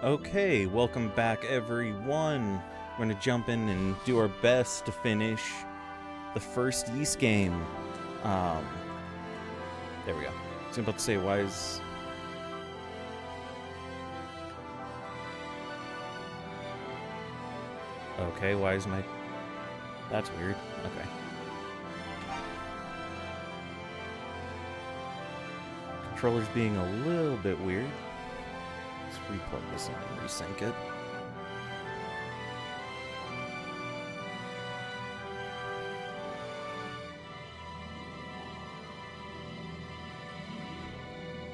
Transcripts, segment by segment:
Okay, welcome back everyone. We're gonna jump in and do our best to finish the first Ys game. There we go. I was about to say, why is... Okay, why is my... That's weird. Okay. Controller's being a little bit weird. Let's replug this in and resync it.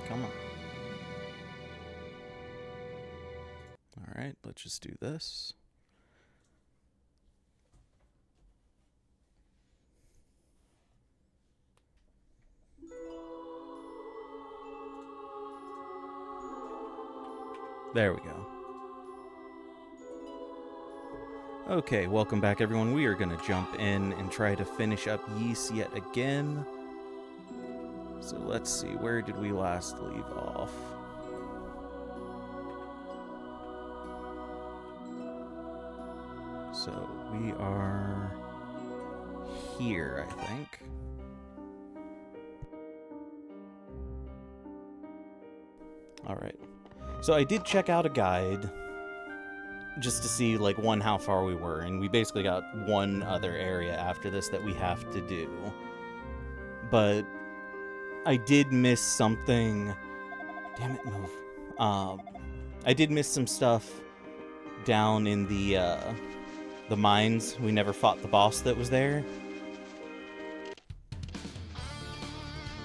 Come on. Alright, let's just do this. There we go. Okay, welcome back everyone. We are going to jump in and try to finish up Ys yet again. So let's see, where did we last leave off? So we are here, I think. Alright. So I did check out a guide just to see, like, one, how far we were, and we basically got one other area after this that we have to do. But I did miss something. Damn it, move. I did miss some stuff down in the mines. We never fought the boss that was there.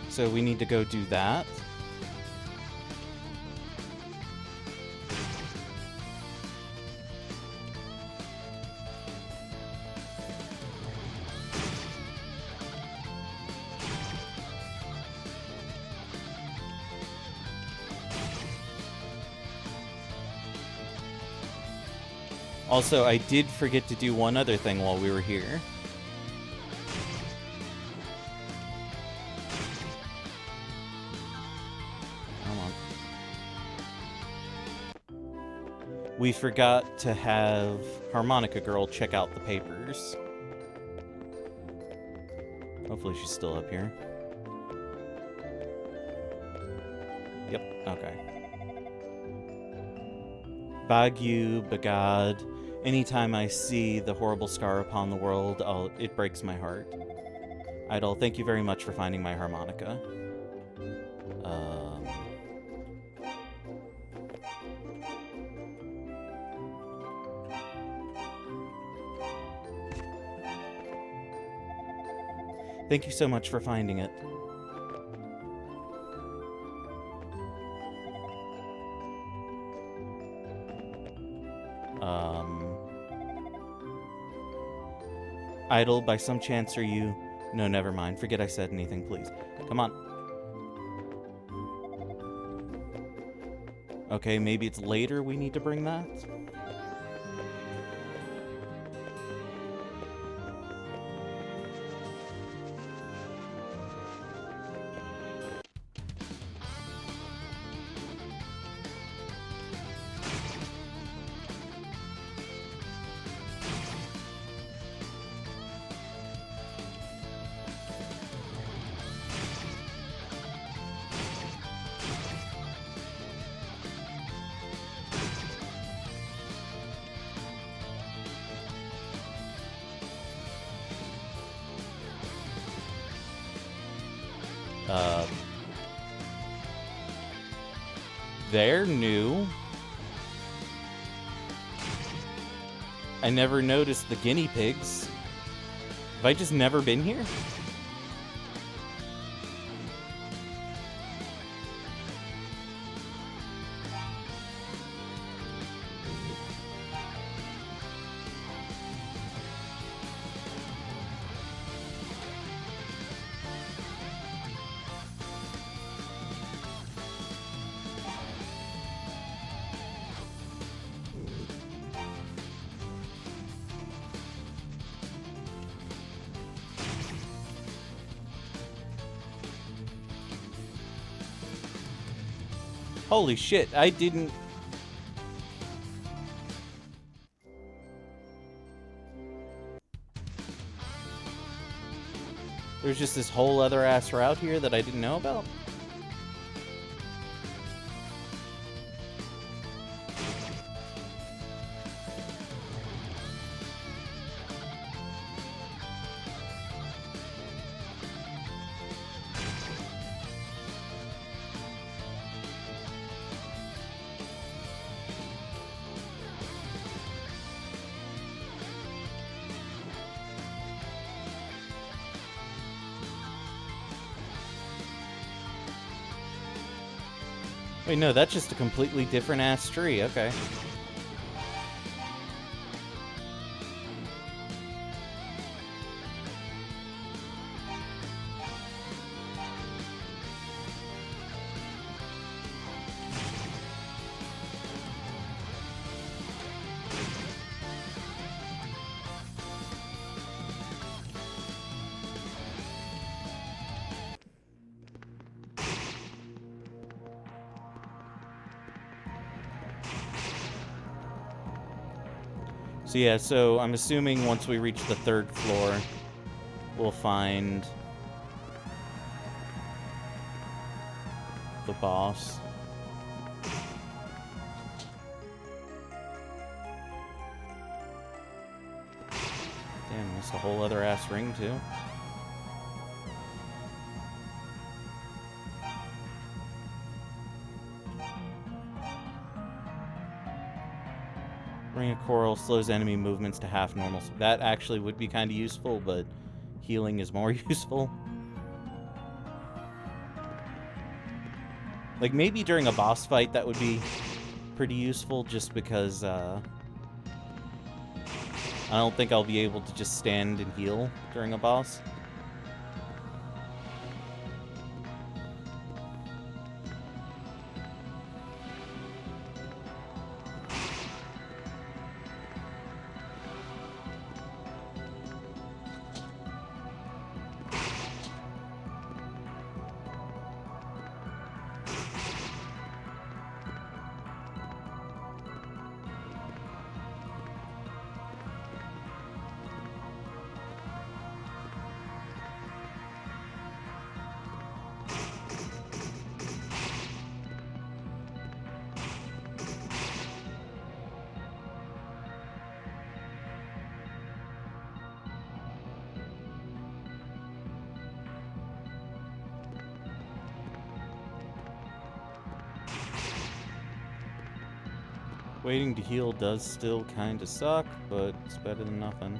So we need to go do that. Also, I did forget to do one other thing while we were here. Come on. We forgot to have Harmonica Girl check out the papers. Hopefully she's still up here. Yep, okay. Bagu, Bagad. Anytime I see the horrible scar upon the world, it breaks my heart. Idol, thank you very much for finding my harmonica. Thank you so much for finding it. Idol, by some chance are you... No, never mind. Forget I said anything, please. Come on. Okay, maybe it's later we need to bring that? They're new. I never noticed the guinea pigs. Have I just never been here? Holy shit, I didn't... There's just this whole other ass route here that I didn't know about? Wait, no, that's just a completely different ass tree. Okay. So yeah, so I'm assuming once we reach the 3rd floor, we'll find the boss. Damn, missed a whole other ass ring too. Ring of Coral slows enemy movements to half normal. That actually would be kind of useful, but healing is more useful. Like, maybe during a boss fight that would be pretty useful, just because I don't think I'll be able to just stand and heal during a boss. Waiting to heal does still kind of suck, but it's better than nothing.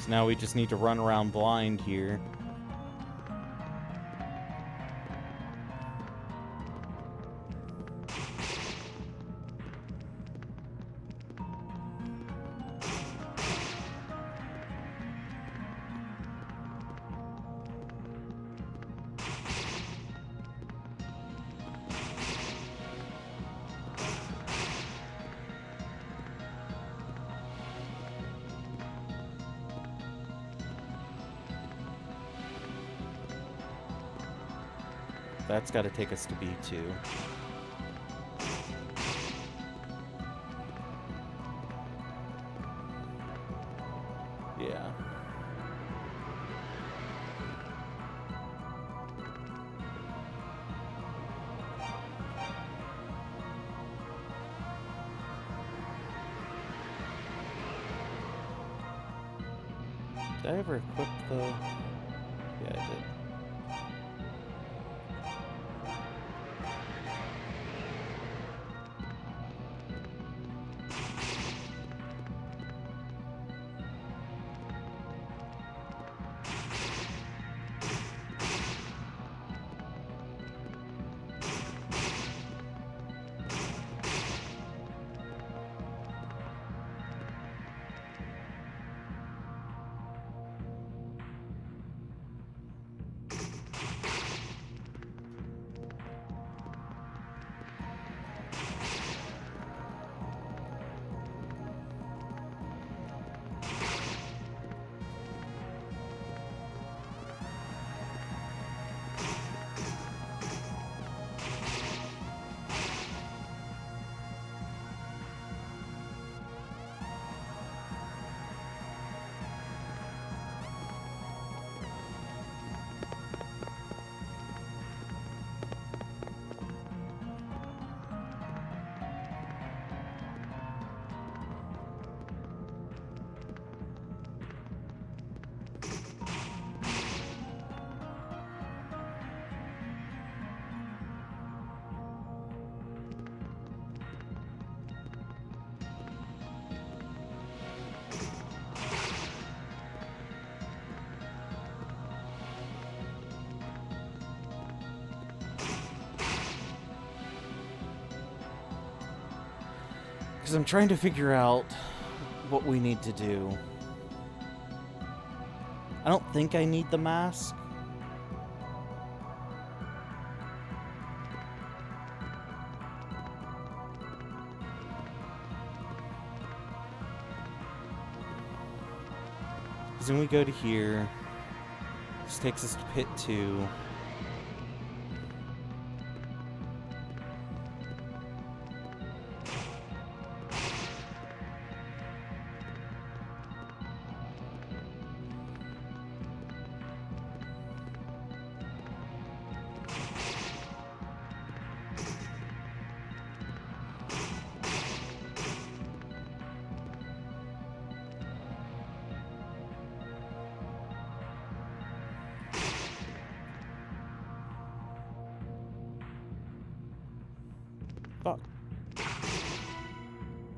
Now we just need to run around blind here. That's got to take us to B2. Yeah. Did I ever equip the... Yeah, I did. Because I'm trying to figure out what we need to do. I don't think I need the mask. Because then we go to here. This takes us to pit 2. Fuck.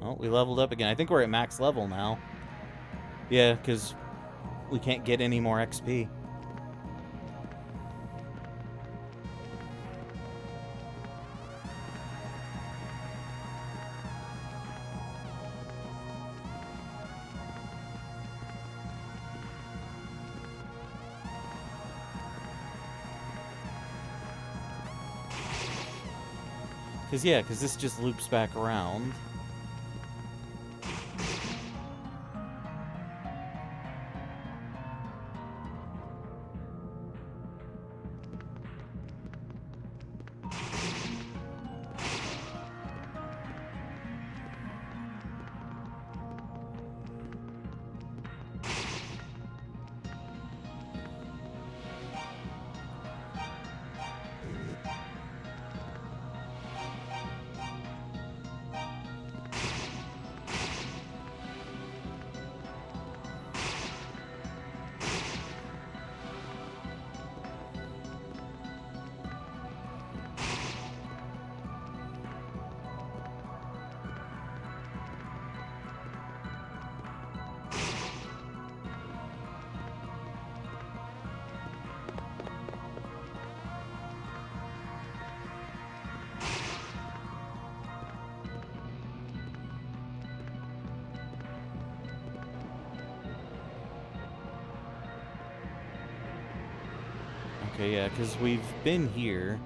Oh, we leveled up again. I think we're at max level now. Yeah, because we can't get any more XP. Because this just loops back around. Okay, yeah, because we've been here.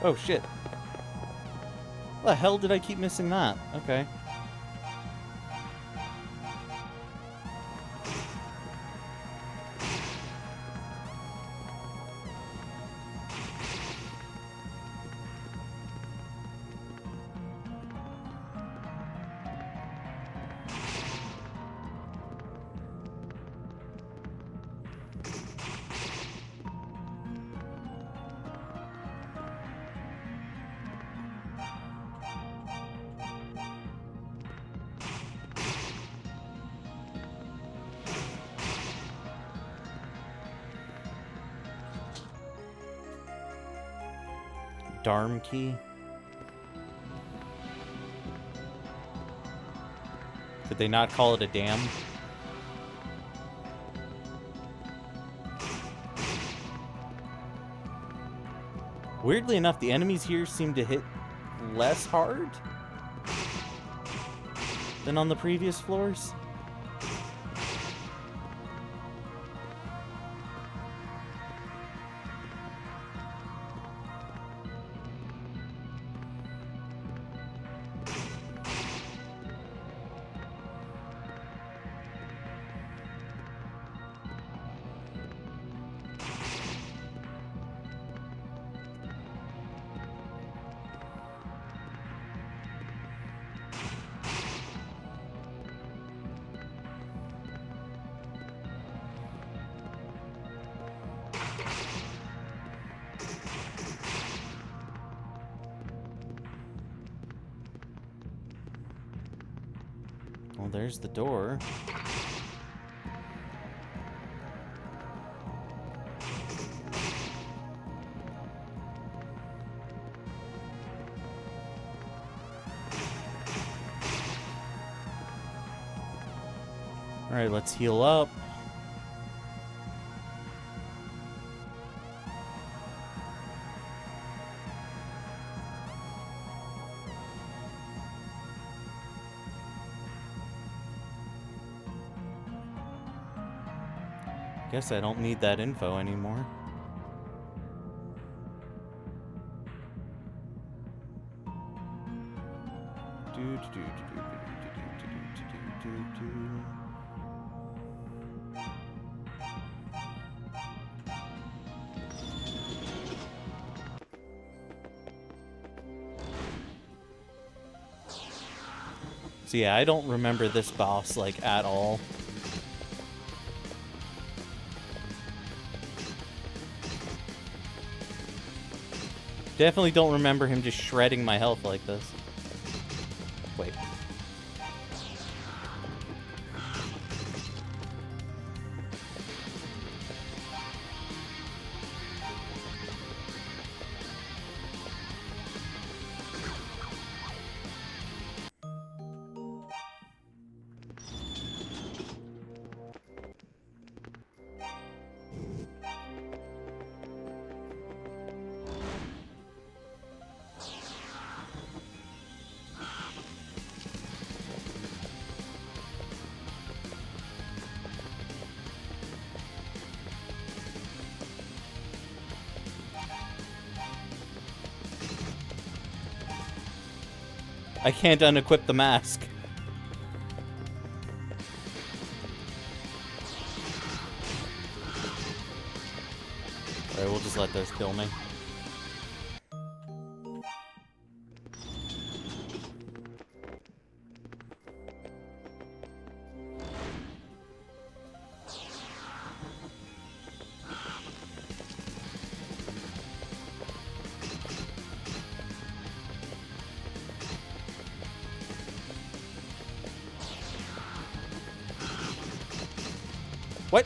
Oh, shit. How the hell did I keep missing that? Okay. Darm key? Did they not call it a dam? Weirdly enough, the enemies here seem to hit less hard than on the previous floors. Well, there's the door. Alright, let's heal up. Guess I don't need that info anymore. So yeah, I don't remember this boss, like, at all. Definitely don't remember him just shredding my health like this. Wait. I can't unequip the mask. Alright, we'll just let those kill me. What?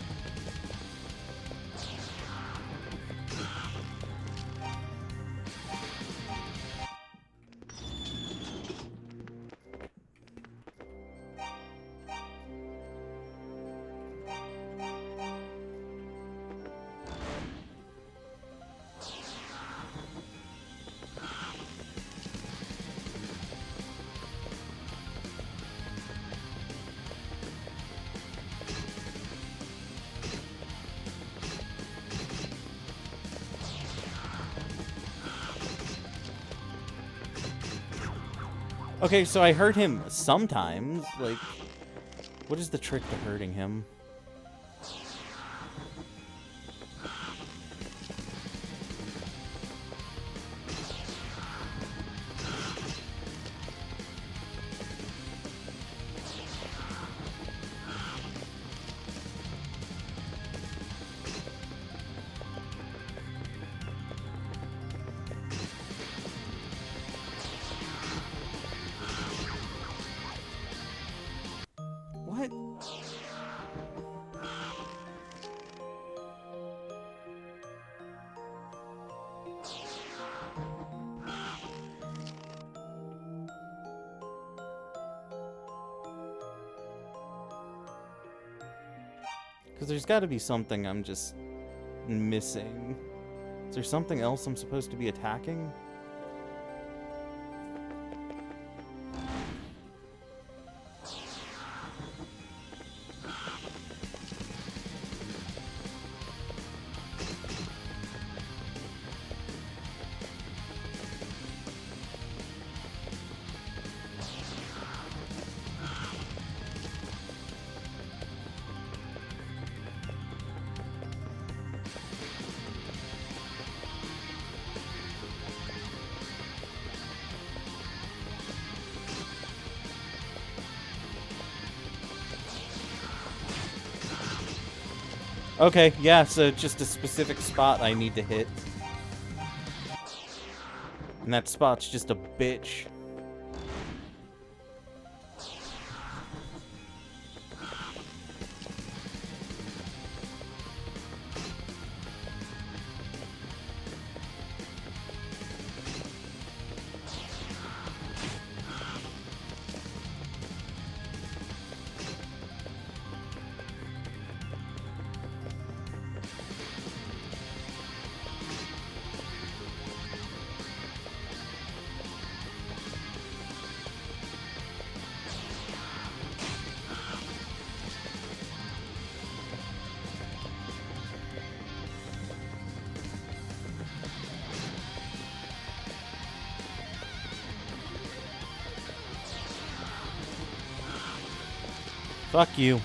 Okay, so I hurt him sometimes. Like, what is the trick to hurting him? What? Because there's got to be something I'm just missing. Is there something else I'm supposed to be attacking? Okay, yeah, so just a specific spot I need to hit. And that spot's just a bitch. Fuck you.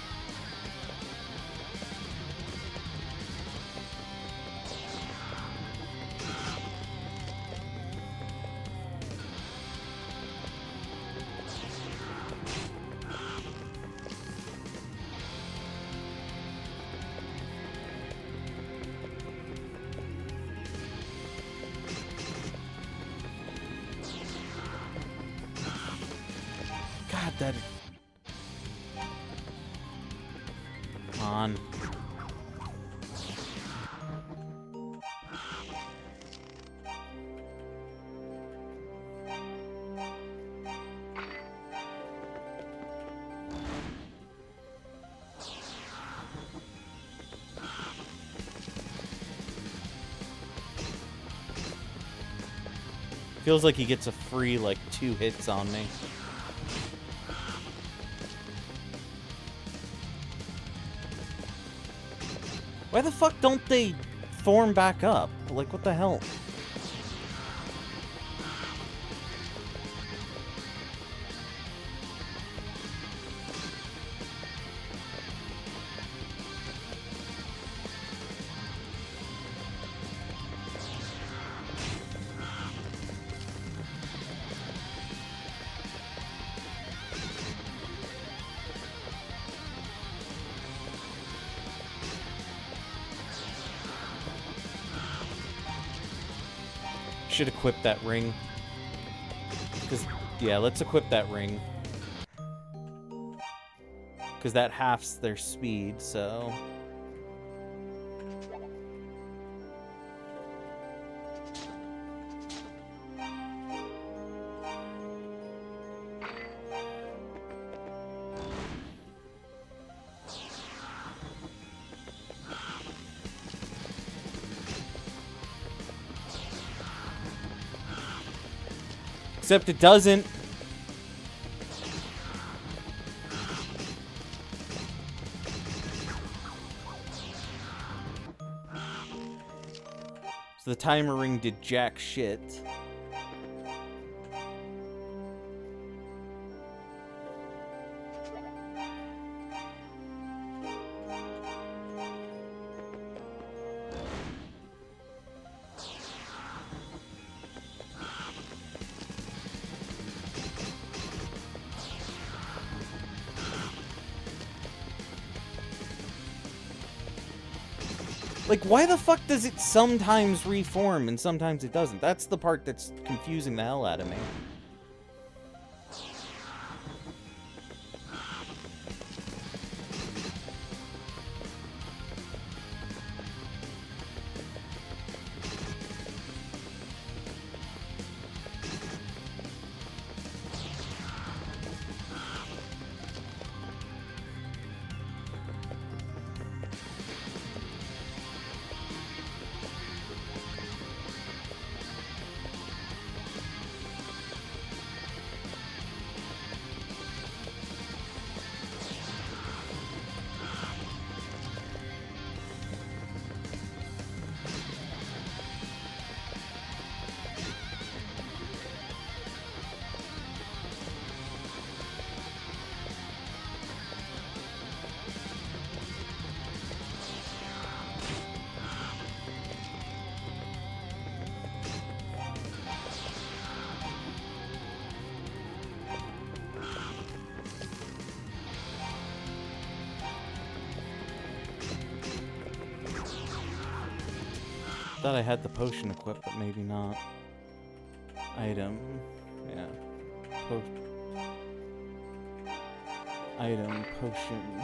God, that... Come on. Feels like he gets a free, like, 2 hits on me. Why the fuck don't they form back up? Like, what the hell? Should equip that ring. Because, yeah, let's equip that ring. Because that halves their speed, so... Except it doesn't. So the timer ring did jack shit. Like, why the fuck does it sometimes reform and sometimes it doesn't? That's the part that's confusing the hell out of me. Thought I had the potion equipped, but maybe not. Item. Yeah. Item, potion.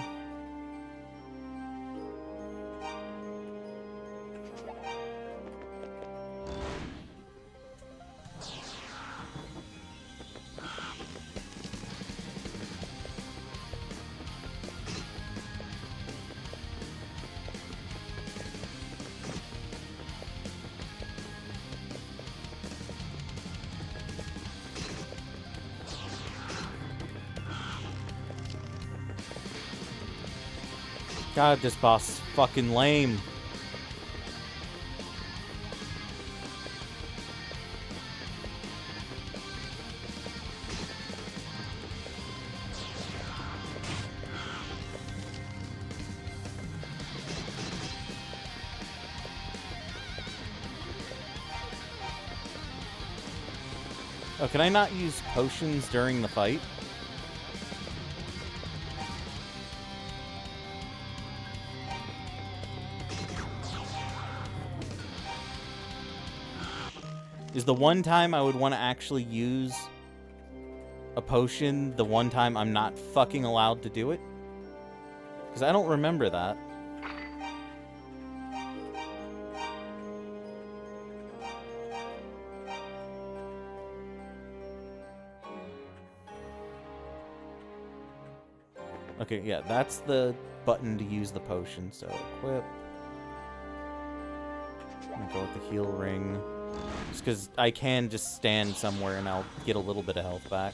God, this boss is fucking lame. Oh, can I not use potions during the fight? Is the one time I would want to actually use a potion the one time I'm not fucking allowed to do it? Because I don't remember that. Okay, yeah, that's the button to use the potion, so equip. I'm gonna go with the heal ring. Just because I can just stand somewhere and I'll get a little bit of health back.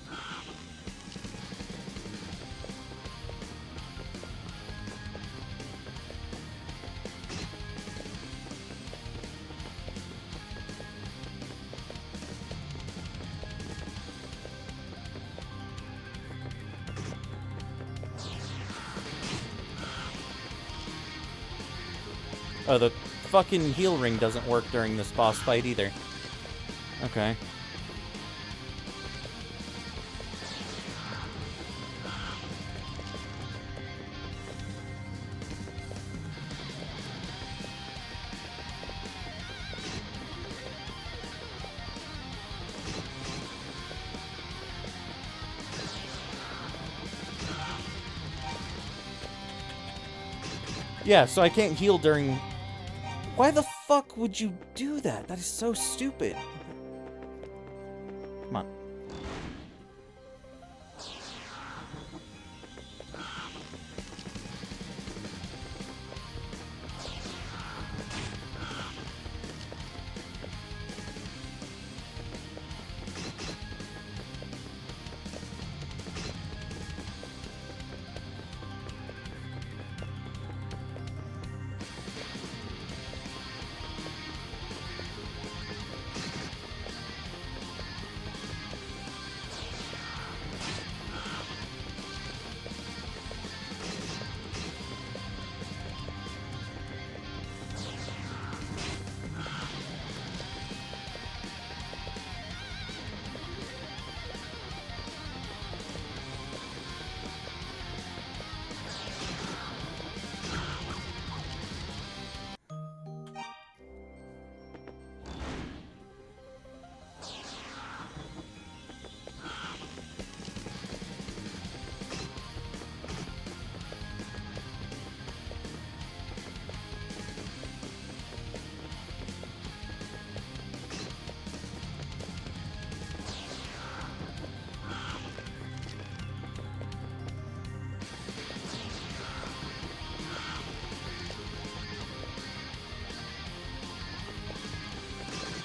Oh, the fucking heal ring doesn't work during this boss fight either. Okay. Yeah, so I can't heal during... Why the fuck would you do that? That is so stupid. Come on.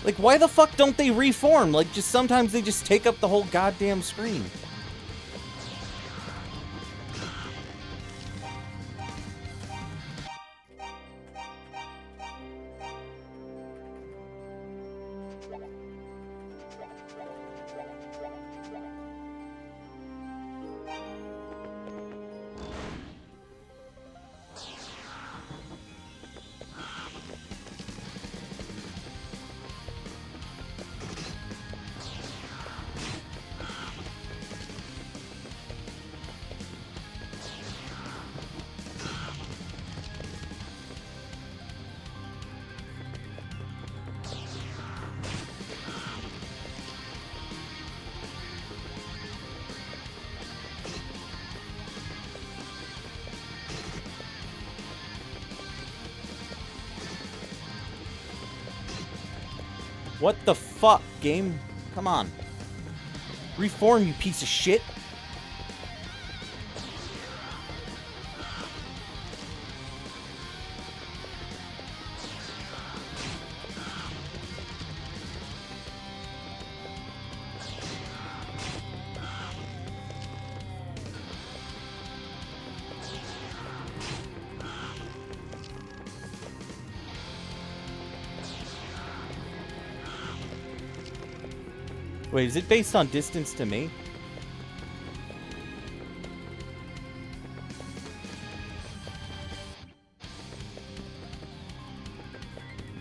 Like, why the fuck don't they reform? Like, just sometimes they just take up the whole goddamn screen. What the fuck, game? Come on. Reform, you piece of shit. Wait, is it based on distance to me?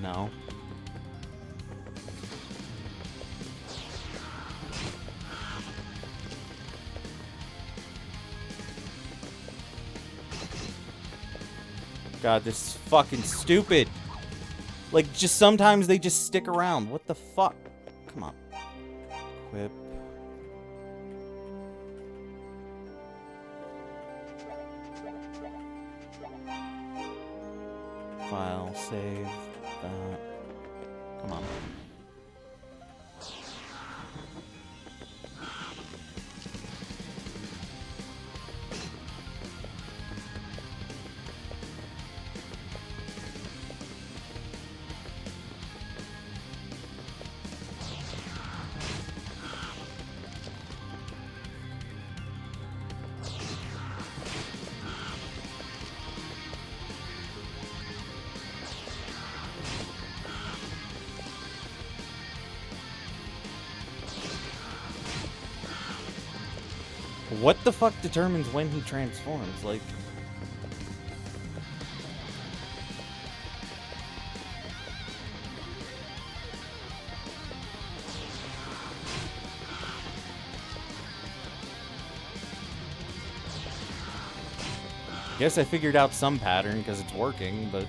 No. God, this is fucking stupid. Like, just sometimes they just stick around. What the fuck? Come on. Equip. File, save, that. Come on. What the fuck determines when he transforms? Like... Guess I figured out some pattern because it's working, but...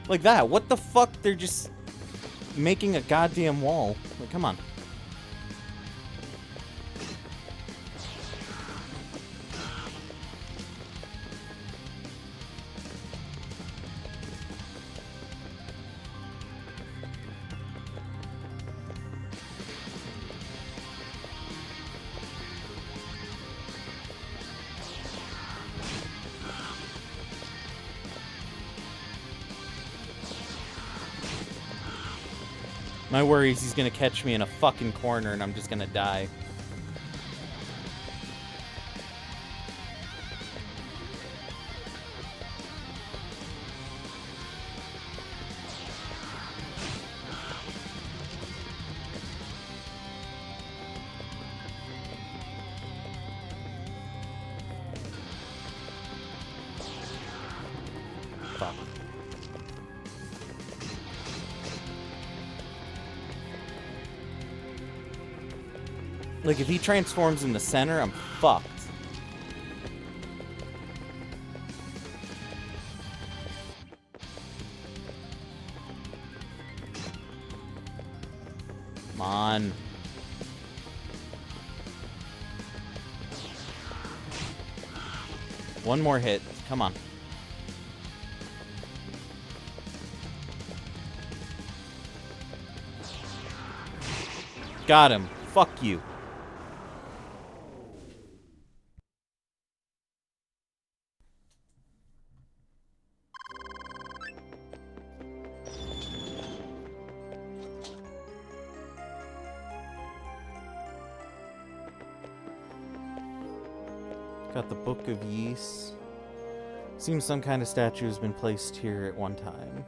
Like that. What the fuck? They're just making a goddamn wall. Like, come on. My worry is he's gonna catch me in a fucking corner and I'm just gonna die. Fuck. Like, if he transforms in the center, I'm fucked. Come on. One more hit. Come on. Got him. Fuck you. Got the Book of Ys. Seems some kind of statue has been placed here at one time.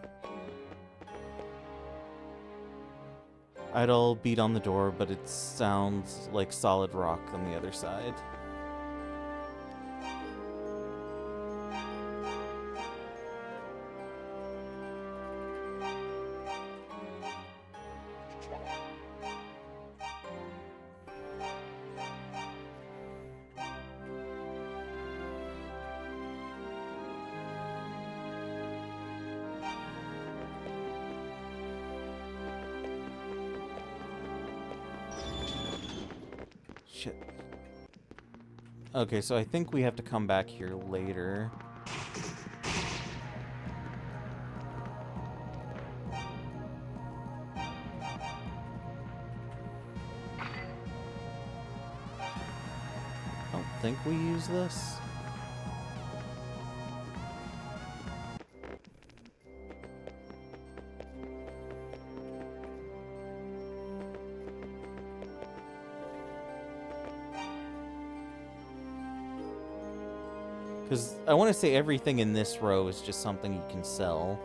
Idol beat on the door, but it sounds like solid rock on the other side. Shit. Okay, so I think we have to come back here later. I don't think we use this. Because I want to say everything in this row is just something you can sell.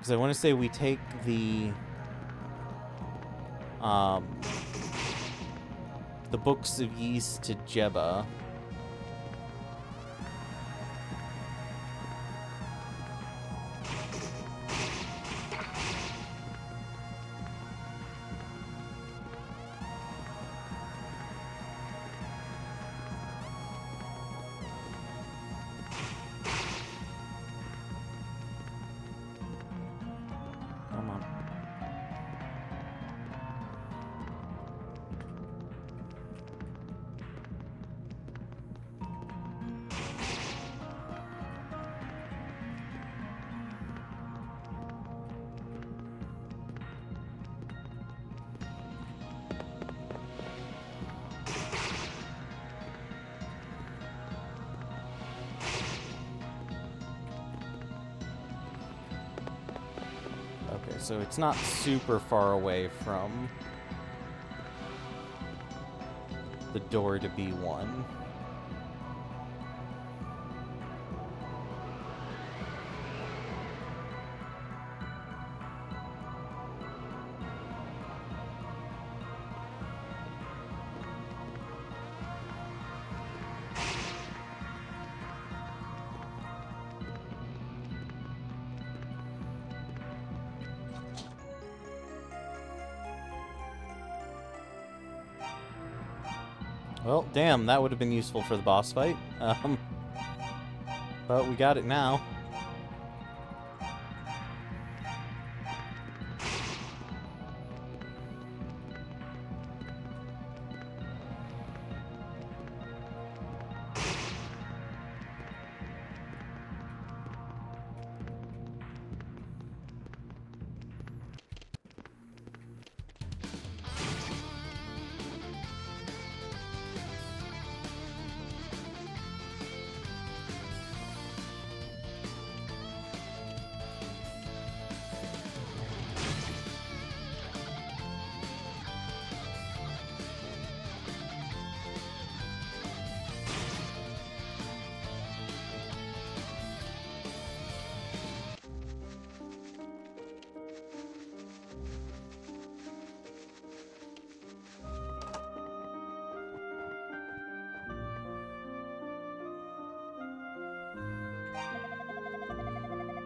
Because I want to say we take the Books of Ys to Jebba. Okay, so it's not super far away from the door to B1. Well, damn, that would have been useful for the boss fight. But we got it now.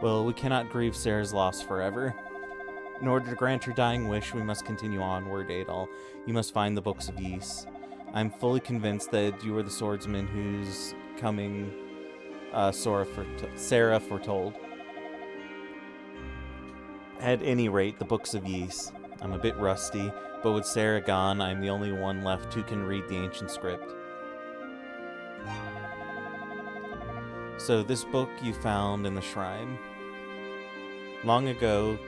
Well, we cannot grieve Serra's loss forever. In order to grant her dying wish, we must continue onward, Adol. You must find the Books of Ys. I'm fully convinced that you are the swordsman whose coming Serra foretold. At any rate, the Books of Ys. I'm a bit rusty, but with Serra gone, I'm the only one left who can read the ancient script. So this book you found in the shrine. Long ago,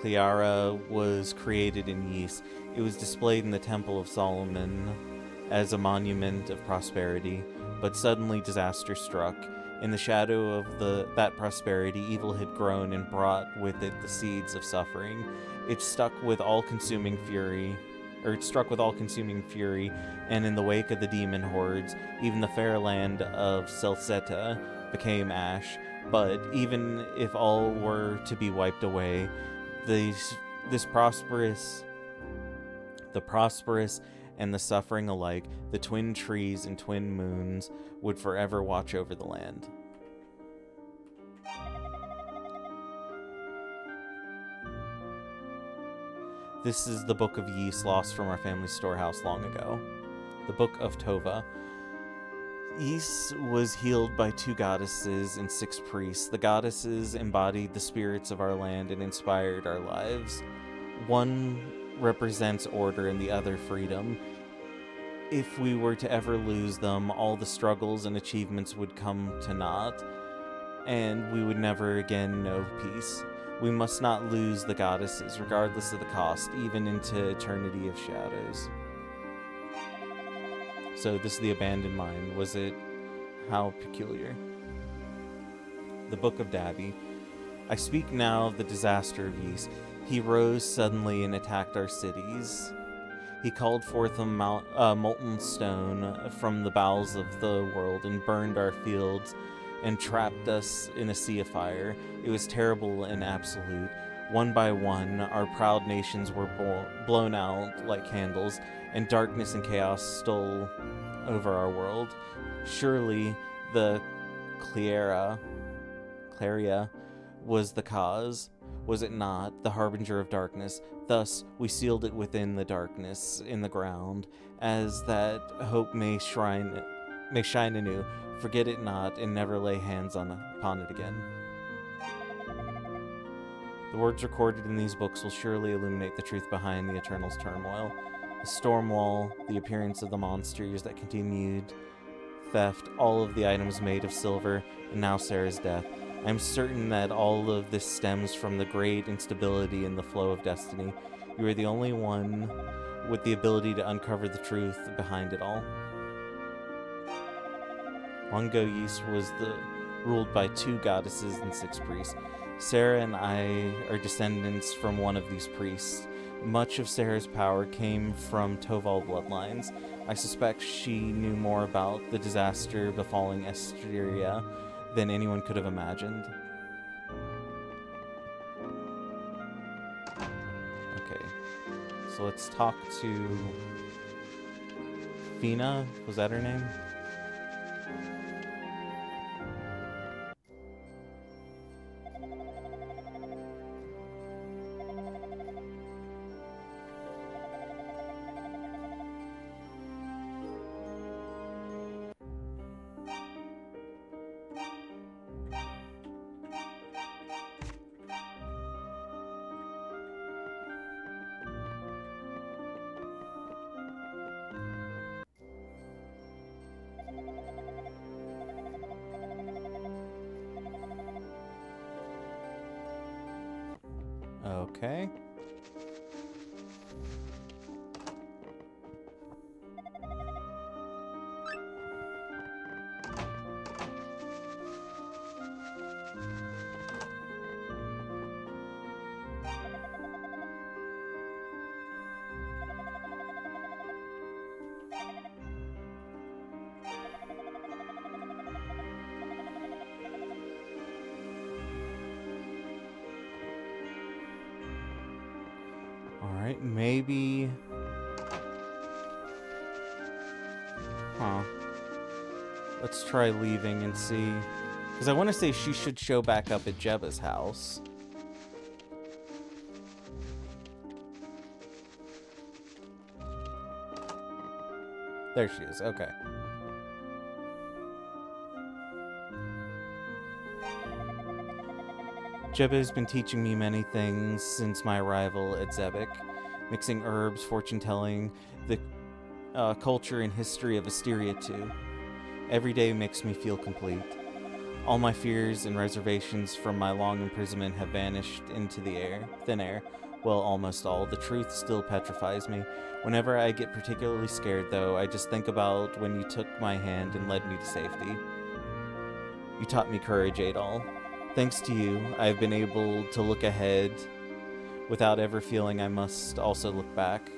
Clara was created in Ys. It was displayed in the Temple of Solomon as a monument of prosperity, but suddenly disaster struck. In the shadow of that prosperity, evil had grown and brought with it the seeds of suffering. It struck with all-consuming fury, and in the wake of the demon hordes, even the fair land of Celceta became ash. But even if all were to be wiped away, the prosperous and the suffering alike, the twin trees and twin moons, would forever watch over the land. This is the Book of Ys, lost from our family storehouse long ago. The Book of Tova. Ys was healed by 2 goddesses and 6 priests. The goddesses embodied the spirits of our land and inspired our lives. One represents order and the other freedom. If we were to ever lose them, all the struggles and achievements would come to naught, and we would never again know peace. We must not lose the goddesses, regardless of the cost, even into eternity of shadows. So this is the abandoned mine. Was it? How peculiar. The Book of Dabi. I speak now of the disaster of Ys. He rose suddenly and attacked our cities. He called forth a molten stone from the bowels of the world and burned our fields and trapped us in a sea of fire. It was terrible and absolute. One by one, our proud nations were blown out like candles, and darkness and chaos stole over our world. Surely the Claria was the cause, was it not, the harbinger of darkness? Thus we sealed it within the darkness in the ground, as that hope may shine anew. Forget it not, and never lay hands upon it again. The words recorded in these books will surely illuminate the truth behind the Eternal's turmoil. The storm wall, the appearance of the monsters that continued theft, all of the items made of silver, and now Sarah's death. I'm certain that all of this stems from the great instability in the flow of destiny. You are the only one with the ability to uncover the truth behind it all. Long ago, Ys was ruled by 2 goddesses and 6 priests. Sarah and I are descendants from one of these priests. Much of Sarah's power came from Toval bloodlines. I suspect she knew more about the disaster befalling Esteria than anyone could have imagined. Okay, so let's talk to Fina. Was that her name? Okay. Alright, maybe... Huh. Let's try leaving and see. Because I want to say she should show back up at Jeba's house. There she is, okay. Jeba has been teaching me many things since my arrival at Xebec. Mixing herbs, fortune-telling, the culture and history of Asteria too. Every day makes me feel complete. All my fears and reservations from my long imprisonment have vanished into the thin air. Well, almost all. The truth still petrifies me. Whenever I get particularly scared, though, I just think about when you took my hand and led me to safety. You taught me courage, Adol. Thanks to you, I have been able to look ahead without ever feeling I must also look back.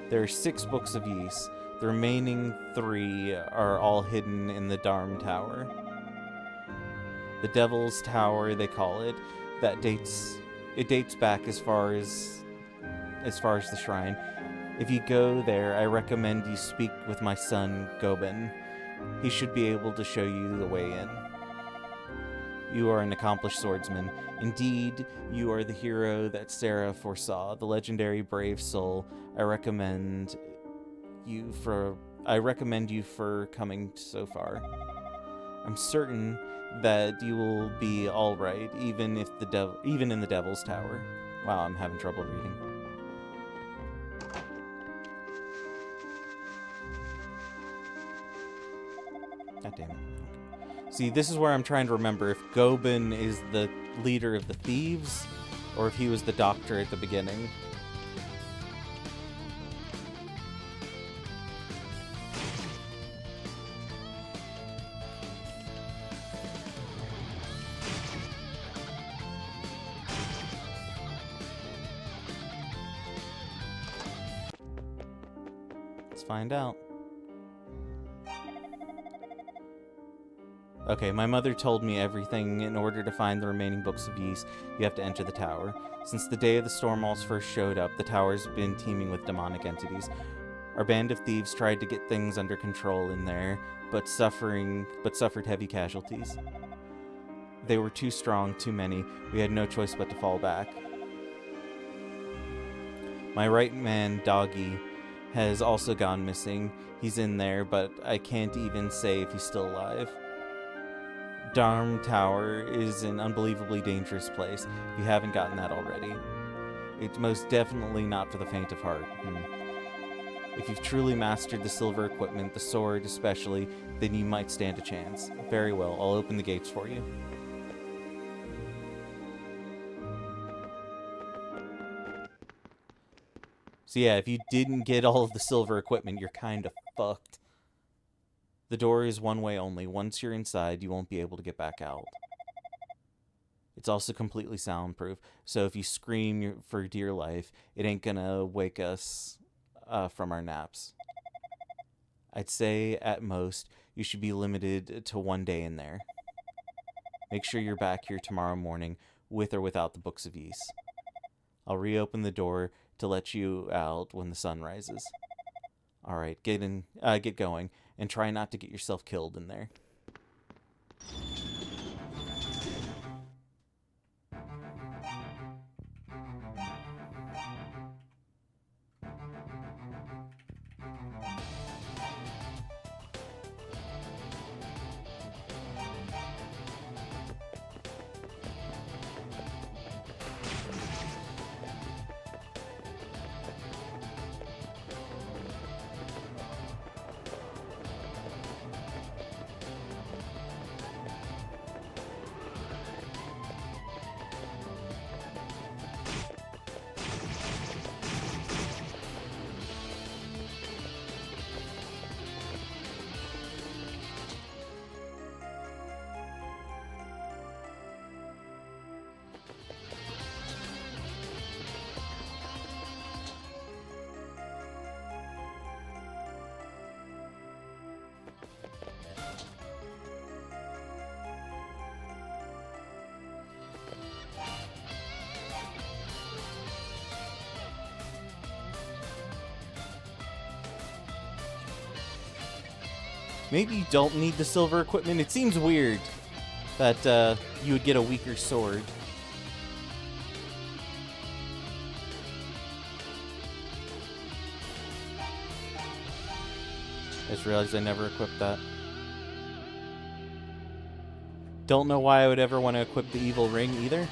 There are 6 books of Ys. The remaining 3 are all hidden in the Dharm Tower. The Devil's Tower, they call it. It dates back as far as the shrine. If you go there, I recommend you speak with my son, Gobin. He should be able to show you the way in. You are an accomplished swordsman. Indeed, you are the hero that Sarah foresaw, the legendary brave soul. I recommend you for coming so far. I'm certain that you will be all right, even in the Devil's Tower. Wow, I'm having trouble reading. God damn it. See, this is where I'm trying to remember if Gobin is the leader of the thieves, or if he was the doctor at the beginning. Let's find out. Okay, my mother told me everything. In order to find the remaining books of Ys, you have to enter the tower. Since the day of the Stormwalls first showed up, the tower's been teeming with demonic entities. Our band of thieves tried to get things under control in there, but suffered heavy casualties. They were too strong, too many. We had no choice but to fall back. My right man, Doggy, has also gone missing. He's in there, but I can't even say if he's still alive. Darm Tower is an unbelievably dangerous place, if you haven't gotten that already. It's most definitely not for the faint of heart. If you've truly mastered the silver equipment, the sword especially, then you might stand a chance. Very well, I'll open the gates for you. So yeah, if you didn't get all of the silver equipment, you're kind of fucked. The door is one way only. Once you're inside, you won't be able to get back out. It's also completely soundproof, so if you scream for dear life, it ain't gonna wake us from our naps. I'd say, at most, you should be limited to 1 day in there. Make sure you're back here tomorrow morning, with or without the Books of Ys. I'll reopen the door to let you out when the sun rises. Alright, get going, and try not to get yourself killed in there. Maybe you don't need the silver equipment. It seems weird that you would get a weaker sword. I just realized I never equipped that. Don't know why I would ever want to equip the evil ring either.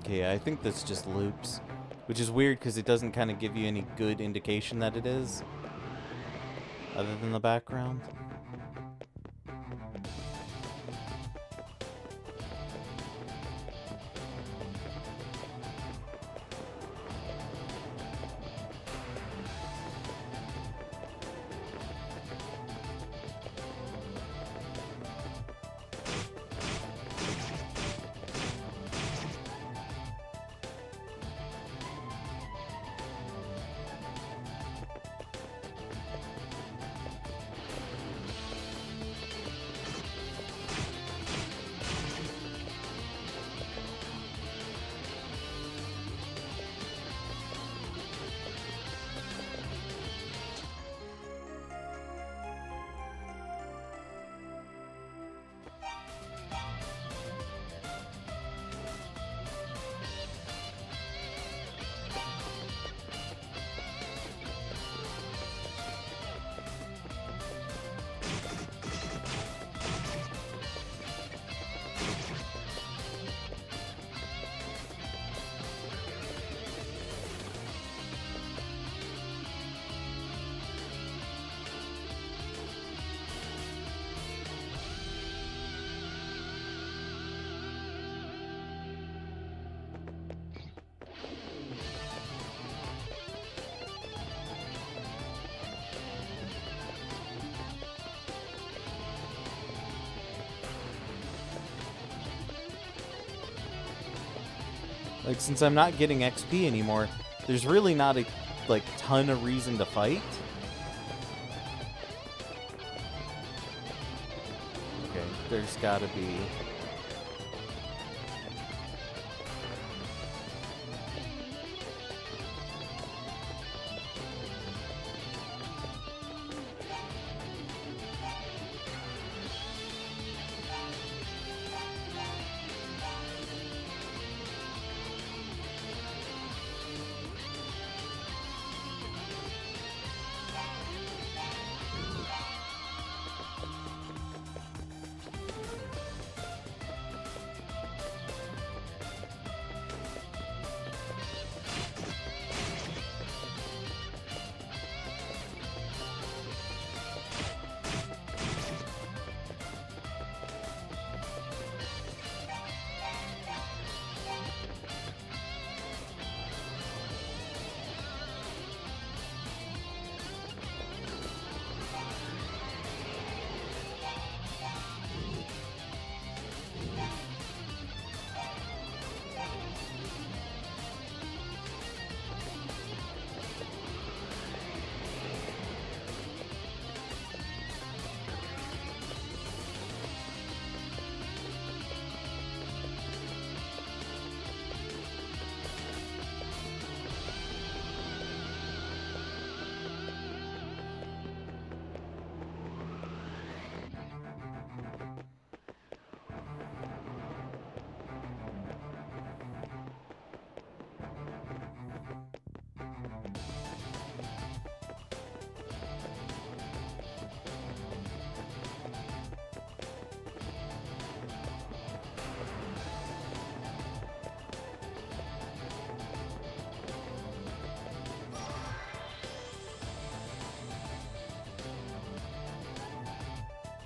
Okay, I think this just loops, which is weird because it doesn't kind of give you any good indication that it is. other than the background. Like, since I'm not getting XP anymore, there's really not a, like, ton of reason to fight. Okay, there's gotta be...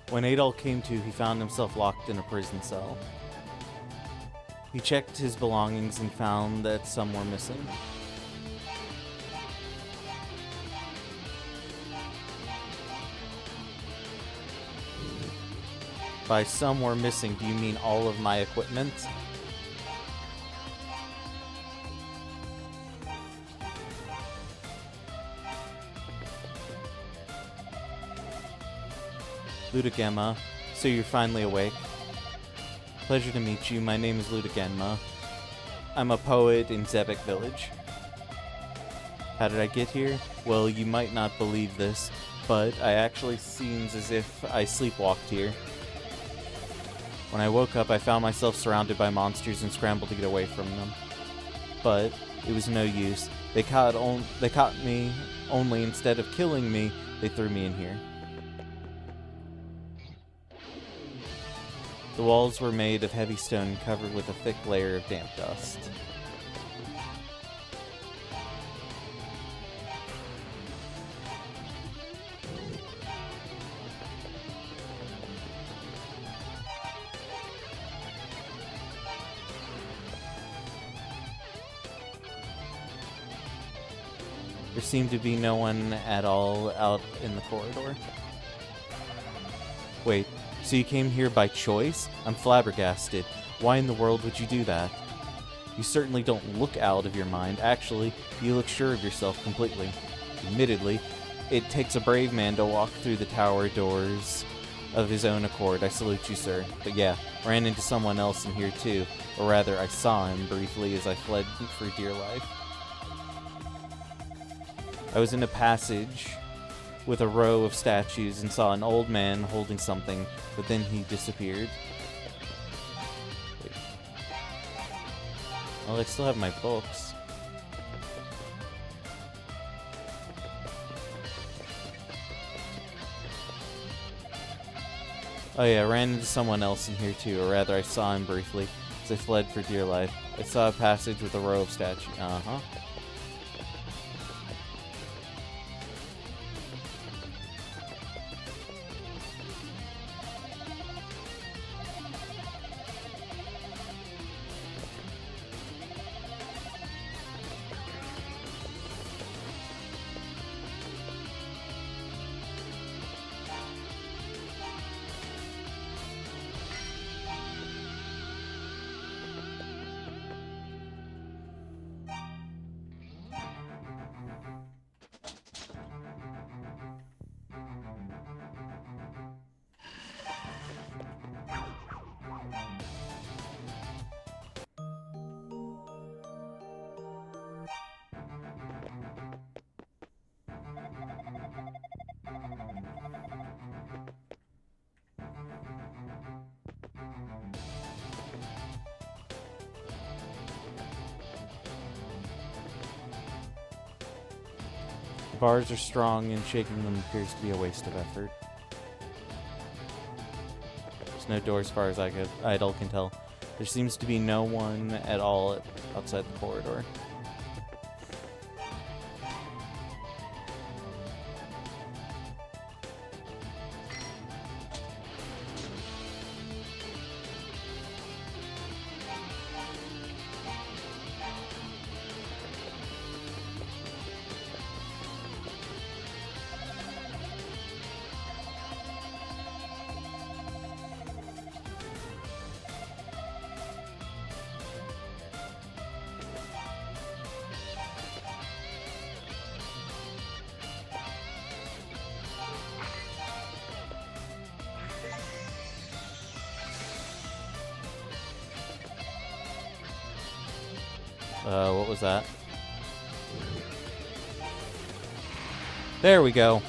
When Adol came to, he found himself locked in a prison cell. He checked his belongings and found that some were missing. By some were missing, do you mean all of my equipment? Ludagenma, so you're finally awake. Pleasure to meet you, my name is Ludagenma. I'm a poet in Zebek Village. How did I get here? Well, you might not believe this, but I actually seems as if I sleepwalked here. When I woke up, I found myself surrounded by monsters and scrambled to get away from them. But it was no use. They caught me, only instead of killing me, they threw me in here. The walls were made of heavy stone covered with a thick layer of damp dust. There seemed to be no one at all out in the corridor. Wait, so you came here by choice? I'm flabbergasted. Why in the world would you do that? You certainly don't look out of your mind. Actually, you look sure of yourself completely. Admittedly, it takes a brave man to walk through the tower doors of his own accord. I salute you, sir. But yeah, ran into someone else in here too. Or rather, I saw him briefly as I fled for dear life. I was in a passage with a row of statues and saw an old man holding something, but then he disappeared. Wait. Well, I still have my books. Oh yeah, I ran into someone else in here too, or rather I saw him briefly as I fled for dear life. I saw a passage with a row of statues. Uh-huh. The bars are strong, and shaking them appears to be a waste of effort. There's no door as far as Idol can tell. There seems to be no one at all outside the corridor. What was that? There we go.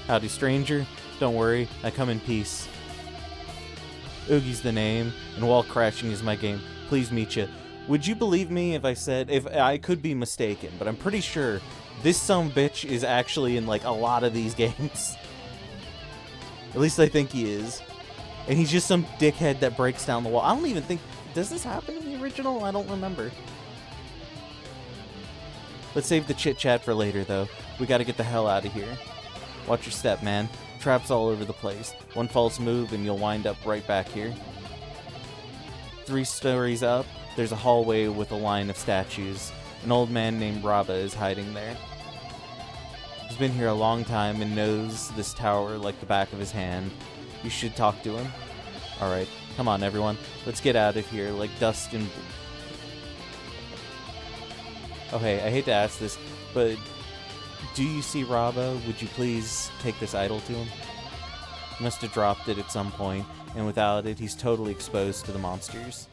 Howdy, stranger. Don't worry, I come in peace. Oogie's the name, and wall crashing is my game. Please meet you. Would you believe me if I said, if I could be mistaken, but I'm pretty sure this sumbitch is actually in like a lot of these games. At least I think he is. And he's just some dickhead that breaks down the wall. I don't even think, does this happen in the original? I don't remember. Let's save the chit-chat for later, though. We gotta get the hell out of here. Watch your step, man. Traps all over the place. One false move and you'll wind up right back here. 3 stories up, there's a hallway with a line of statues. An old man named Raba is hiding there. He's been here a long time and knows this tower like the back of his hand. You should talk to him. Alright, come on everyone. Let's get out of here like dust and... Oh hey, I hate to ask this, but do you see Raba? Would you please take this idol to him? He must have dropped it at some point, and without it, he's totally exposed to the monsters.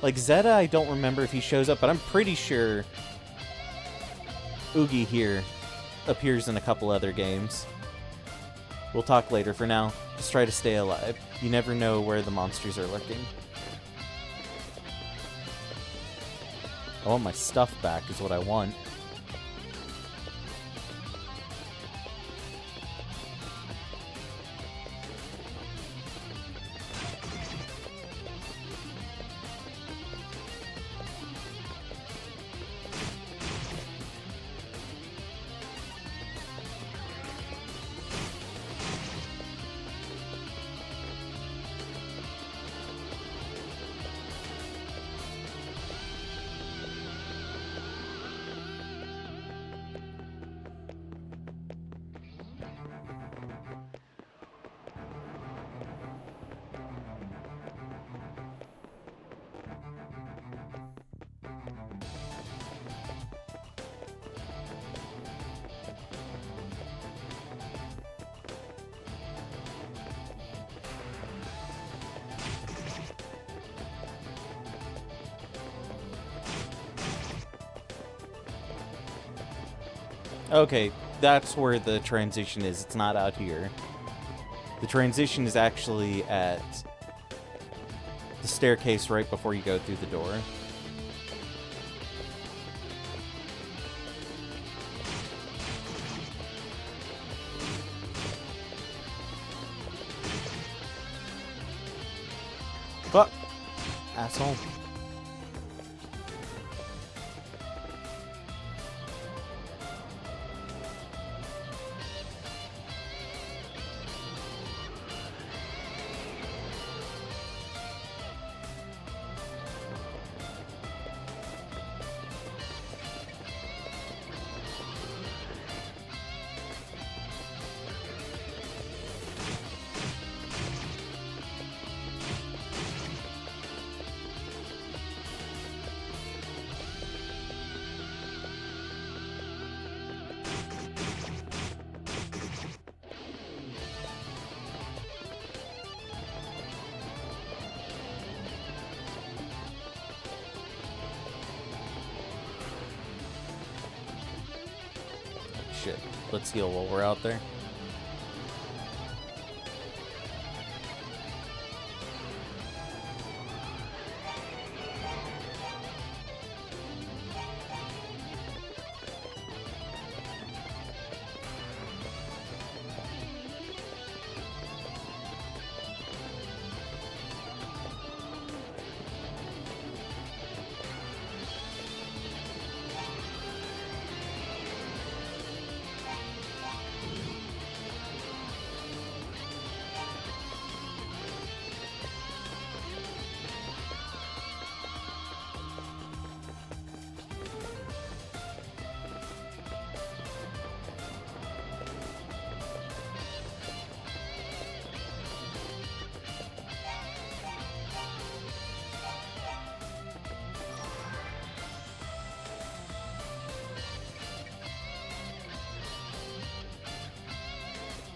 Like Zeta, I don't remember if he shows up, but I'm pretty sure Oogie here appears in a couple other games. We'll talk later. For now, just try to stay alive. You never know where the monsters are lurking. I want my stuff back is what I want. Okay, that's where the transition is. It's not out here. The transition is actually at the staircase right before you go through the door. Fuck! Asshole. Shit. Let's heal while we're out there.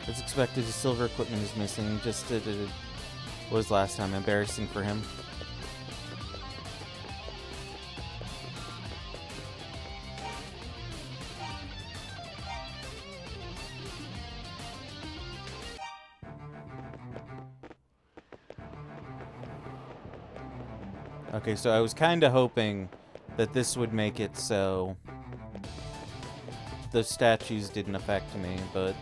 As expected, his silver equipment is missing. Just what was last time? Embarrassing for him. Okay, so I was kind of hoping that this would make it so the statues didn't affect me, but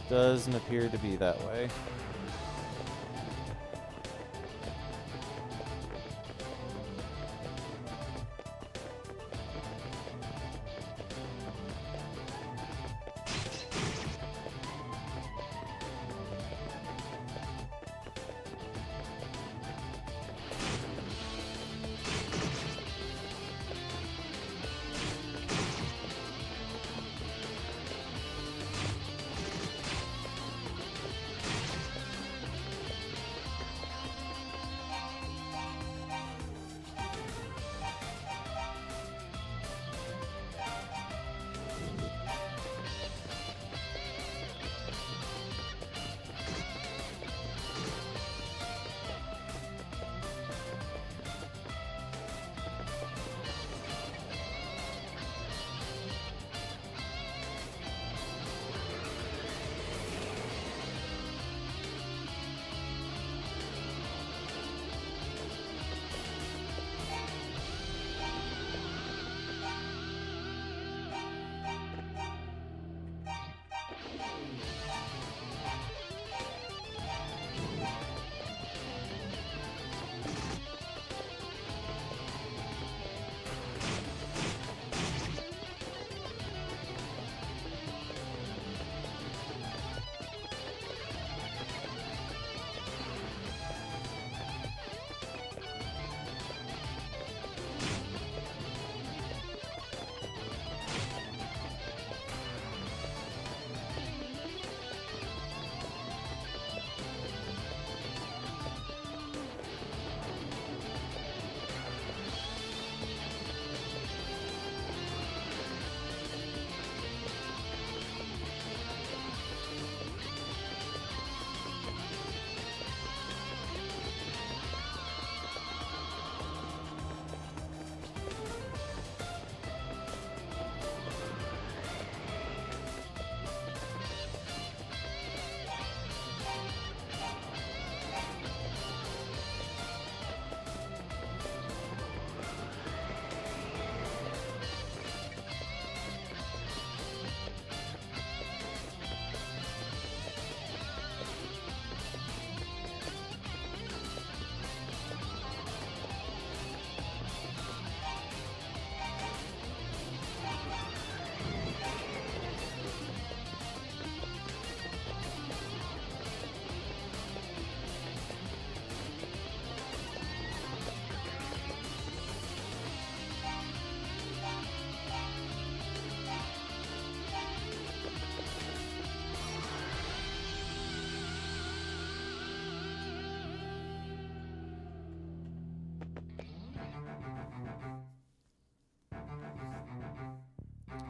doesn't appear to be that way.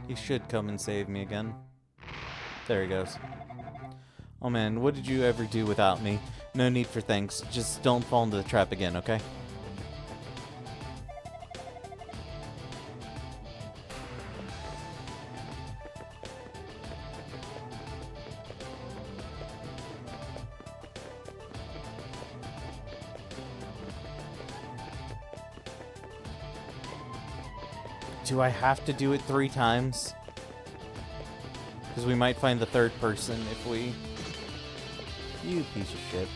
He should come and save me again. There he goes. Oh man, what did you ever do without me? No need for thanks. Just don't fall into the trap again, okay? Do I have to do it 3 times? Because we might find the third person if we... You piece of shit.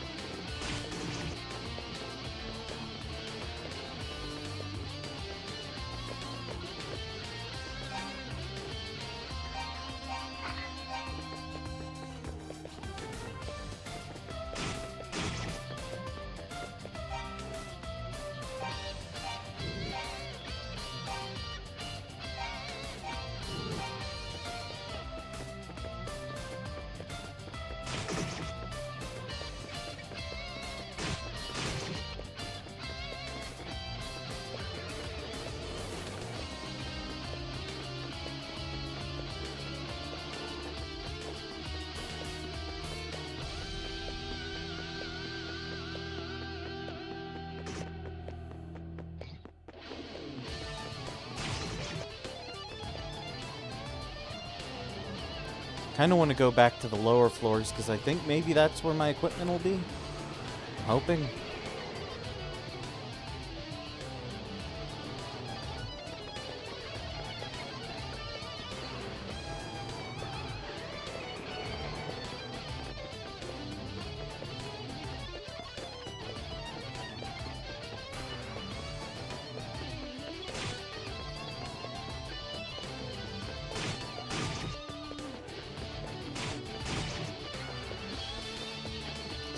Kind of want to go back to the lower floors because I think maybe that's where my equipment will be. I'm hoping.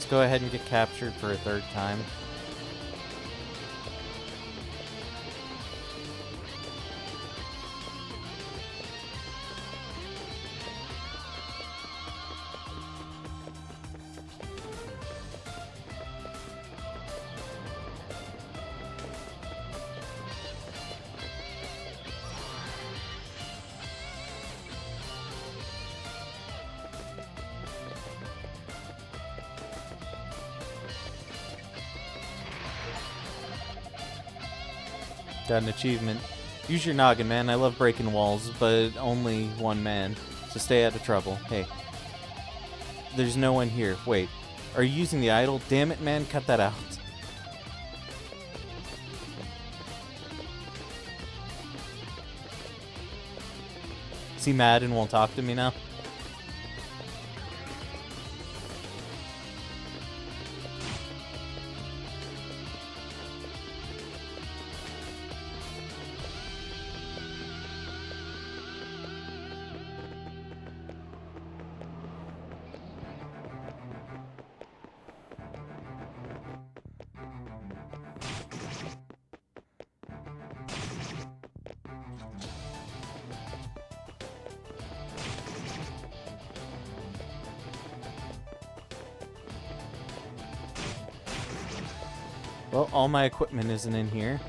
Go ahead and get captured for a 3rd time. Got an achievement. Use your noggin, man. I love breaking walls, but only one man. So stay out of trouble. Hey. There's no one here. Wait. Are you using the idol? Damn it, man. Cut that out. Is he mad and won't talk to me now? Well, all my equipment isn't in here.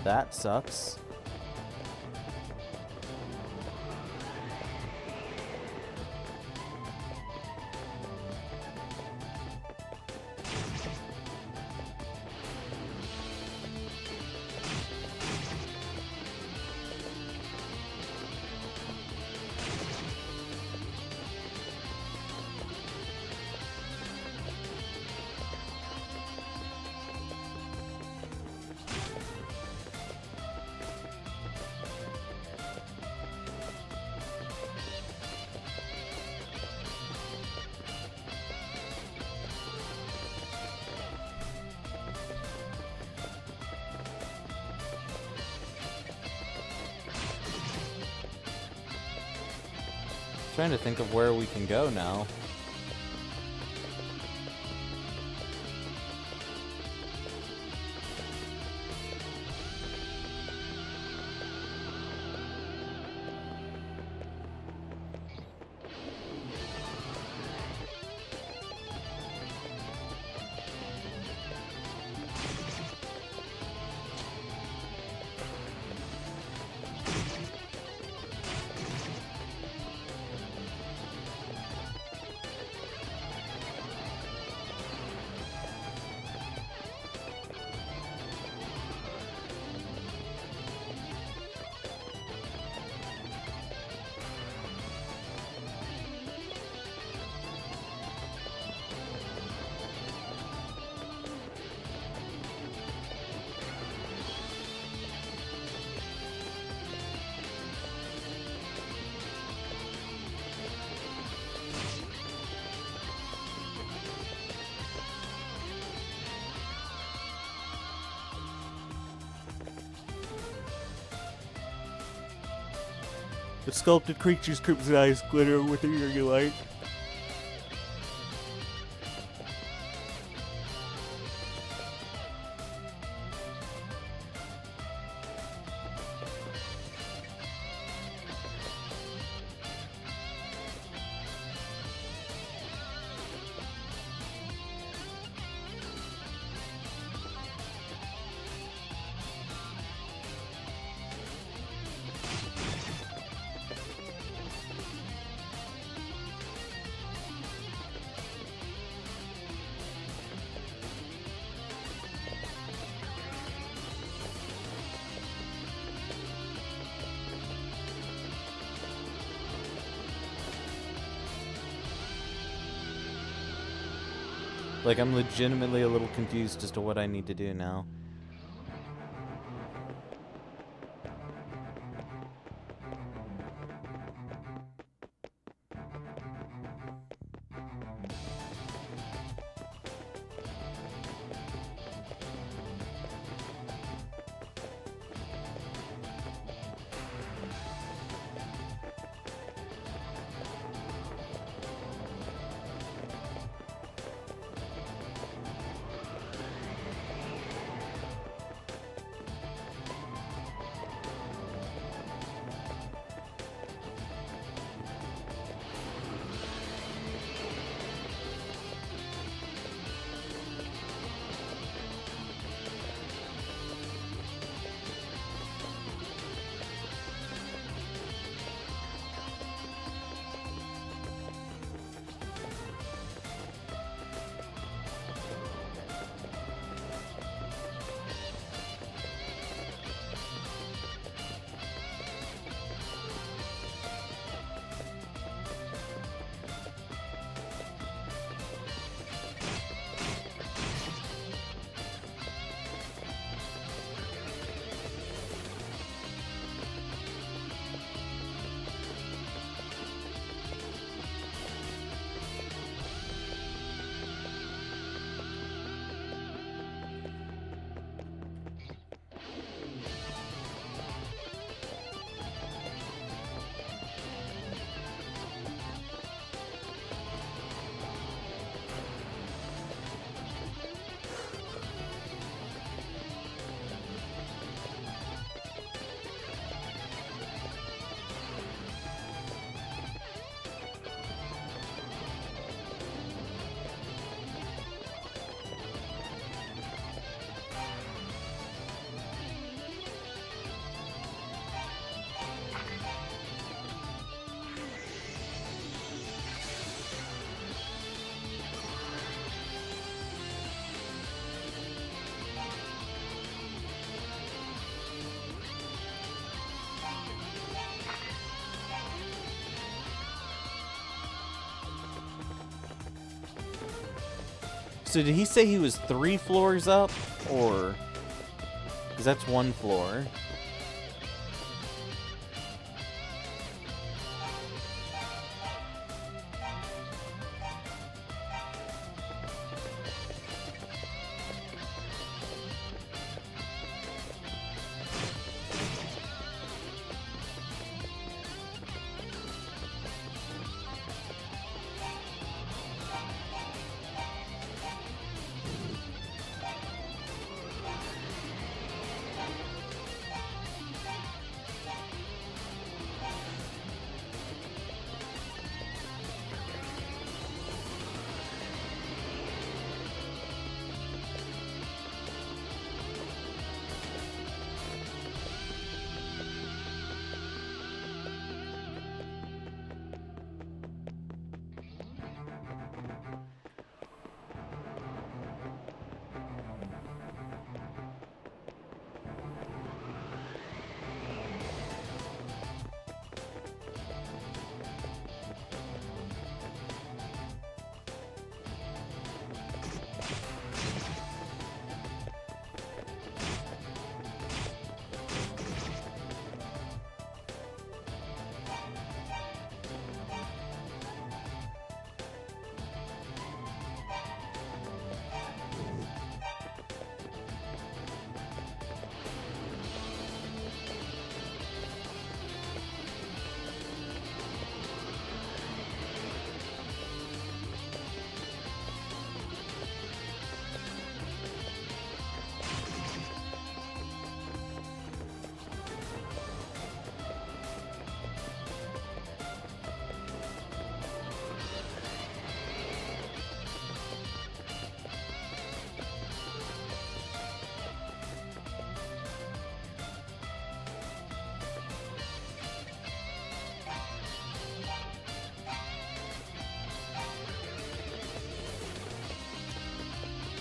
That sucks. Trying to think of where we can go now. The sculpted creature's crimson eyes glitter with a eerie light. Like, I'm legitimately a little confused as to what I need to do now. So did he say he was 3 floors up, or... Because that's 1 floor.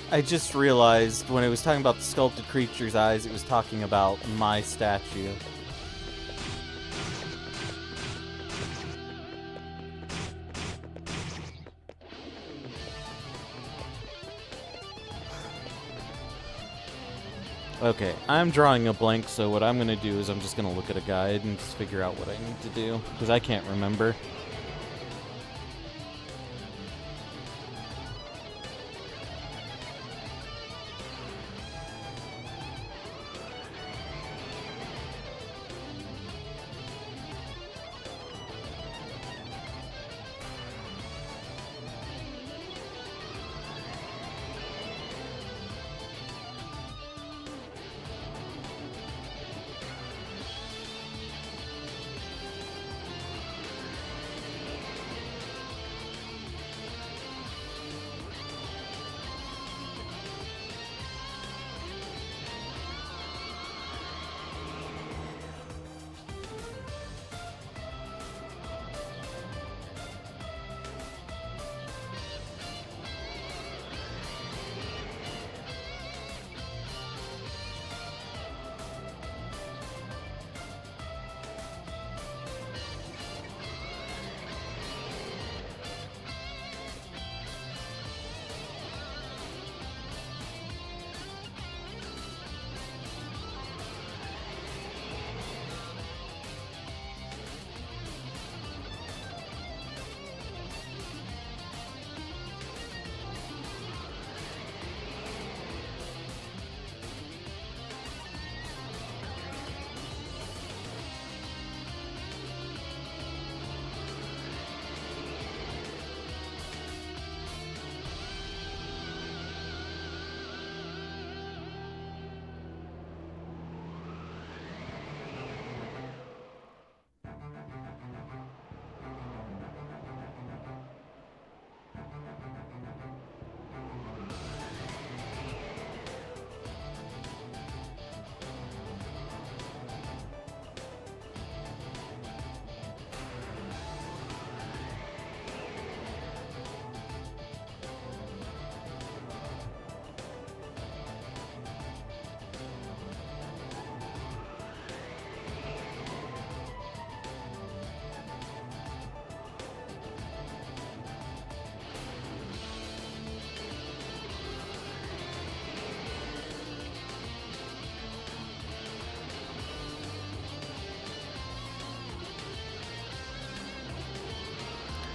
I just realized when it was talking about the sculpted creature's eyes, it was talking about my statue. Okay, I'm drawing a blank, so what I'm going to do is I'm just going to look at a guide and just figure out what I need to do, because I can't remember.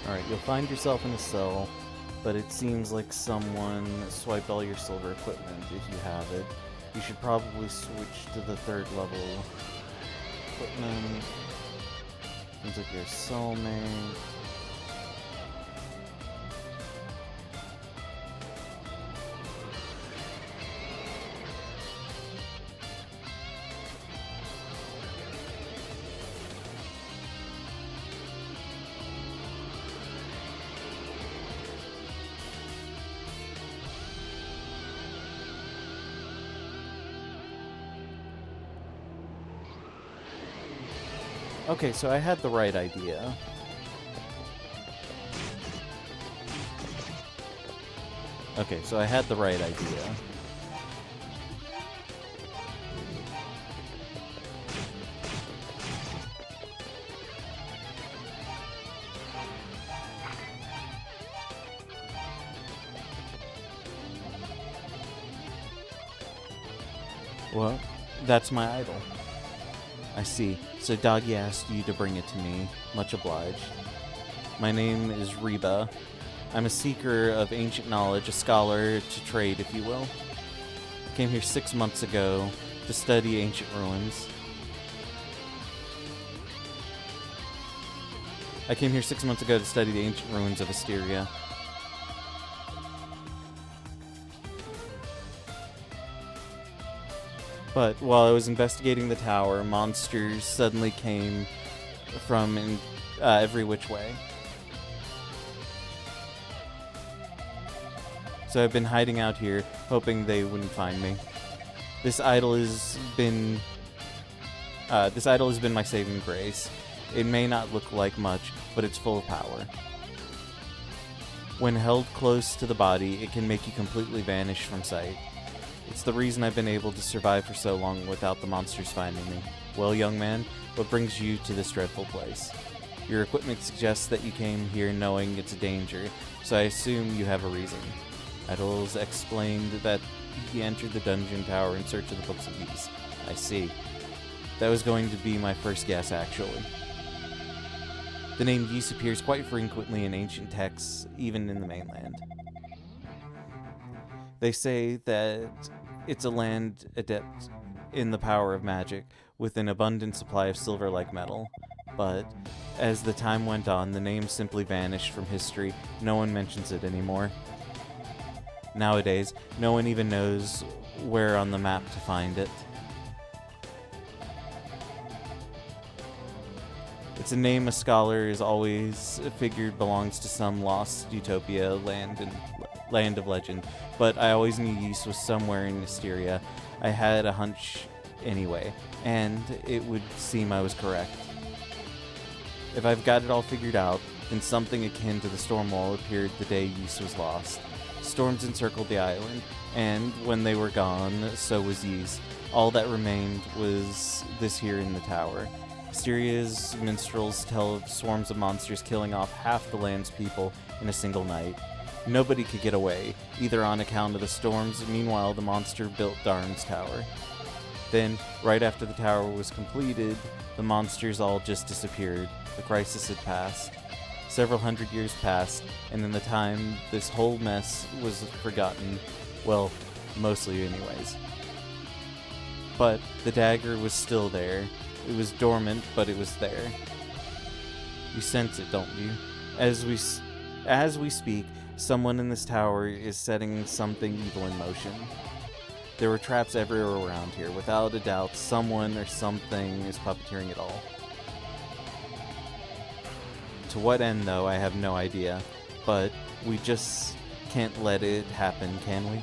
Alright, you'll find yourself in a cell, but it seems like someone swiped all your silver equipment if you have it. You should probably switch to the 3rd level equipment. Seems like your cellmate. Okay, so I had the right idea. Okay, so I had the right idea. Well, that's my idol. I see. So Doggy asked you to bring it to me. Much obliged. My name is Reba. I'm a seeker of ancient knowledge, a scholar to trade, if you will. I came here 6 months ago to study ancient ruins. I came here 6 months ago to study the ancient ruins of Asteria. But while I was investigating the tower, monsters suddenly came from every which way. So I've been hiding out here, hoping they wouldn't find me. This idol has been my saving grace. It may not look like much, but it's full of power. When held close to the body, it can make you completely vanish from sight. It's the reason I've been able to survive for so long without the monsters finding me. Well, young man, what brings you to this dreadful place? Your equipment suggests that you came here knowing it's a danger, so I assume you have a reason. Idols explained that he entered the dungeon tower in search of the Books of Ys. I see. That was going to be my first guess, actually. The name Ys appears quite frequently in ancient texts, even in the mainland. They say that it's a land adept in the power of magic, with an abundant supply of silver-like metal. But as the time went on, the name simply vanished from history. No one mentions it anymore. Nowadays, no one even knows where on the map to find it. It's a name a scholar is always figured belongs to some lost utopia, land of legend, but I always knew Ys was somewhere in Mysteria. I had a hunch anyway, and it would seem I was correct. If I've got it all figured out, then something akin to the storm wall appeared the day Ys was lost. Storms encircled the island, and when they were gone, so was Ys. All that remained was this here in the tower. Mysteria's minstrels tell of swarms of monsters killing off half the land's people in a single night. Nobody could get away, either on account of the storms. Meanwhile, the monster built Darn's tower. Then, right after the tower was completed, the monsters all just disappeared. The crisis had passed. Several hundred years passed, and in the time, this whole mess was forgotten. Well, mostly anyways. But the dagger was still there. It was dormant, but it was there. You sense it, don't you? As we speak, someone in this tower is setting something evil in motion. There were traps everywhere around here. Without a doubt, someone or something is puppeteering it all. To what end, though, I have no idea. But we just can't let it happen, can we?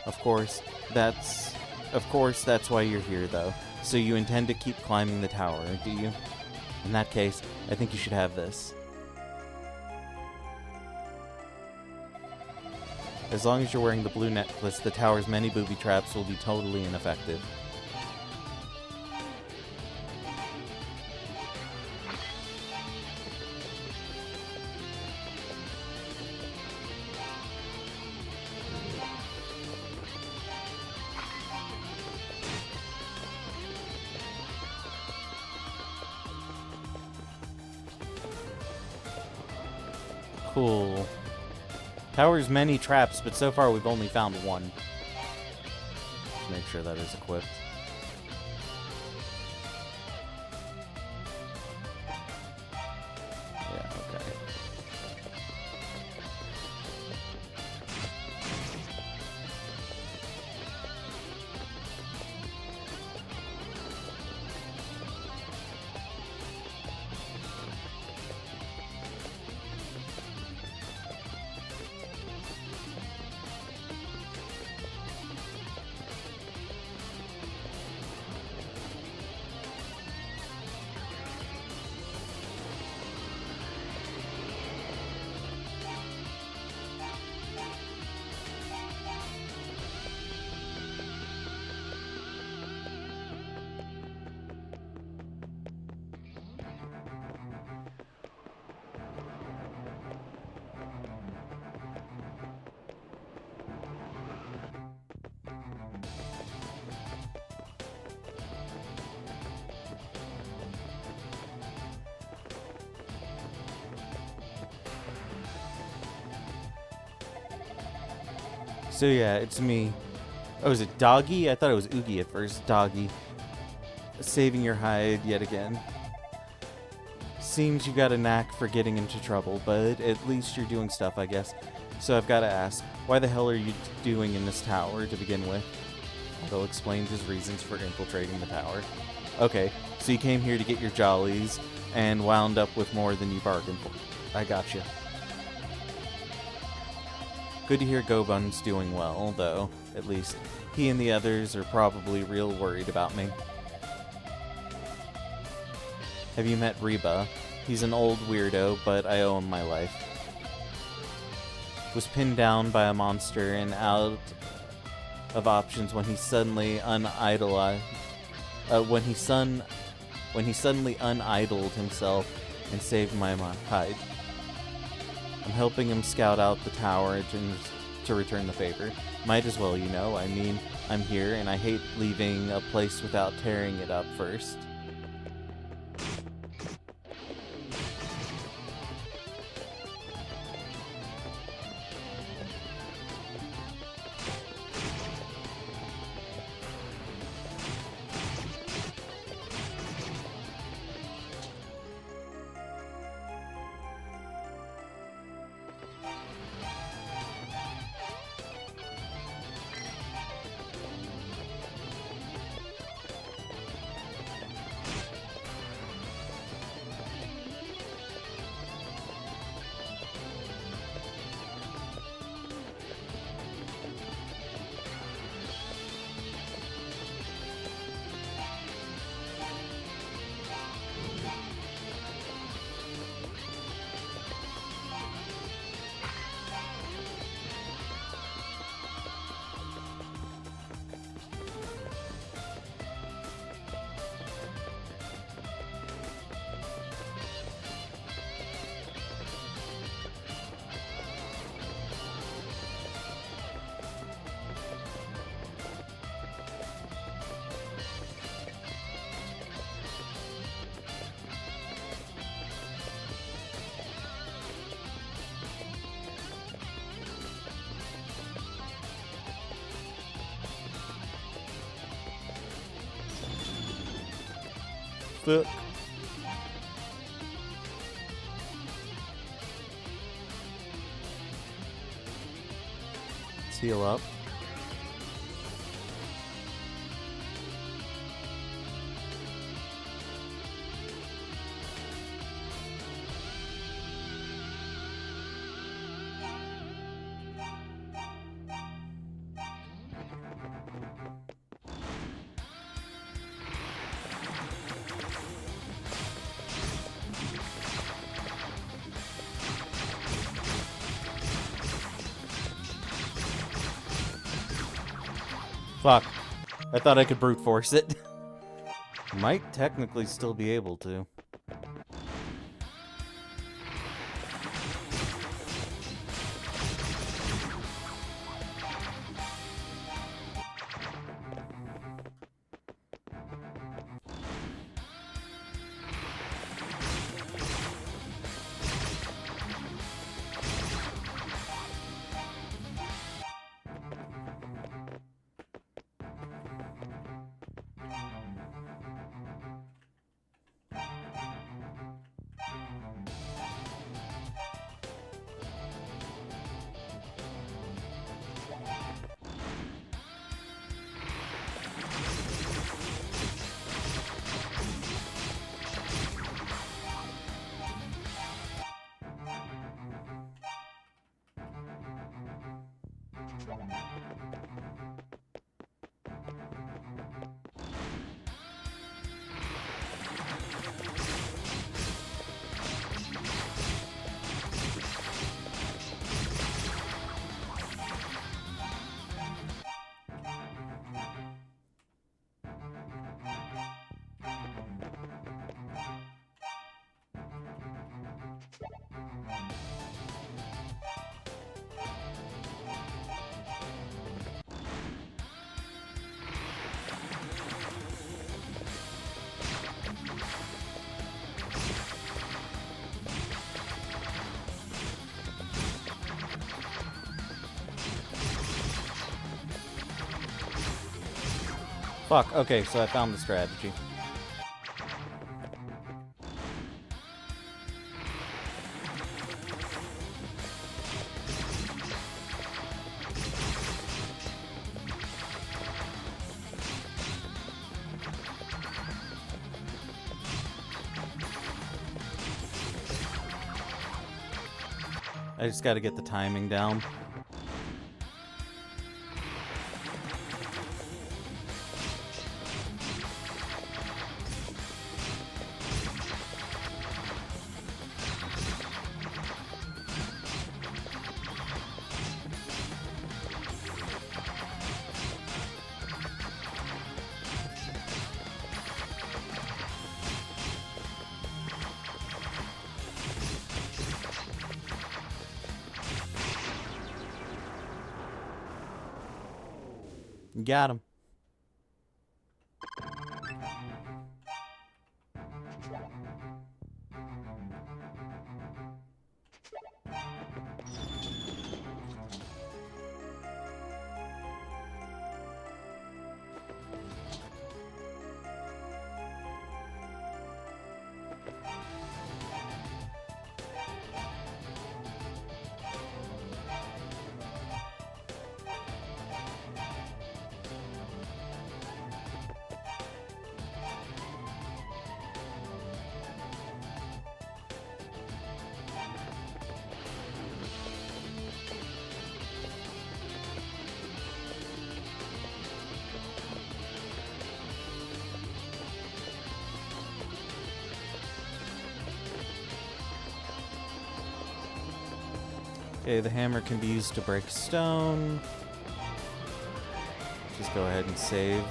Of course, that's why you're here, though. So you intend to keep climbing the tower, do you? In that case, I think you should have this. As long as you're wearing the blue necklace, the tower's many booby traps will be totally ineffective. Cool. Tower's many traps, but so far we've only found one. Let's make sure that is equipped. Yeah, okay. So yeah, it's me. Oh, is it Doggy? I thought it was Oogie at first. Doggy. Saving your hide yet again. Seems you got a knack for getting into trouble, but at least you're doing stuff, I guess. So I've got to ask, why the hell are you doing in this tower to begin with? They'll explain his reasons for infiltrating the tower. Okay, so you came here to get your jollies and wound up with more than you bargained for. I gotcha. Good to hear Gobun's doing well, though, at least. He and the others are probably real worried about me. Have you met Reba? He's an old weirdo, but I owe him my life. was pinned down by a monster and out of options when he suddenly when he suddenly unidled himself and saved my hide. I'm helping him scout out the tower to return the favor. Might as well, you know. I mean, I'm here, and I hate leaving a place without tearing it up first. Fuck. Let's heal up. Fuck. I thought I could brute force it. Might technically still be able to. Fuck, okay, so I found the strategy. I just gotta get the timing down. Got him. Okay, the hammer can be used to break stone. Just go ahead and save.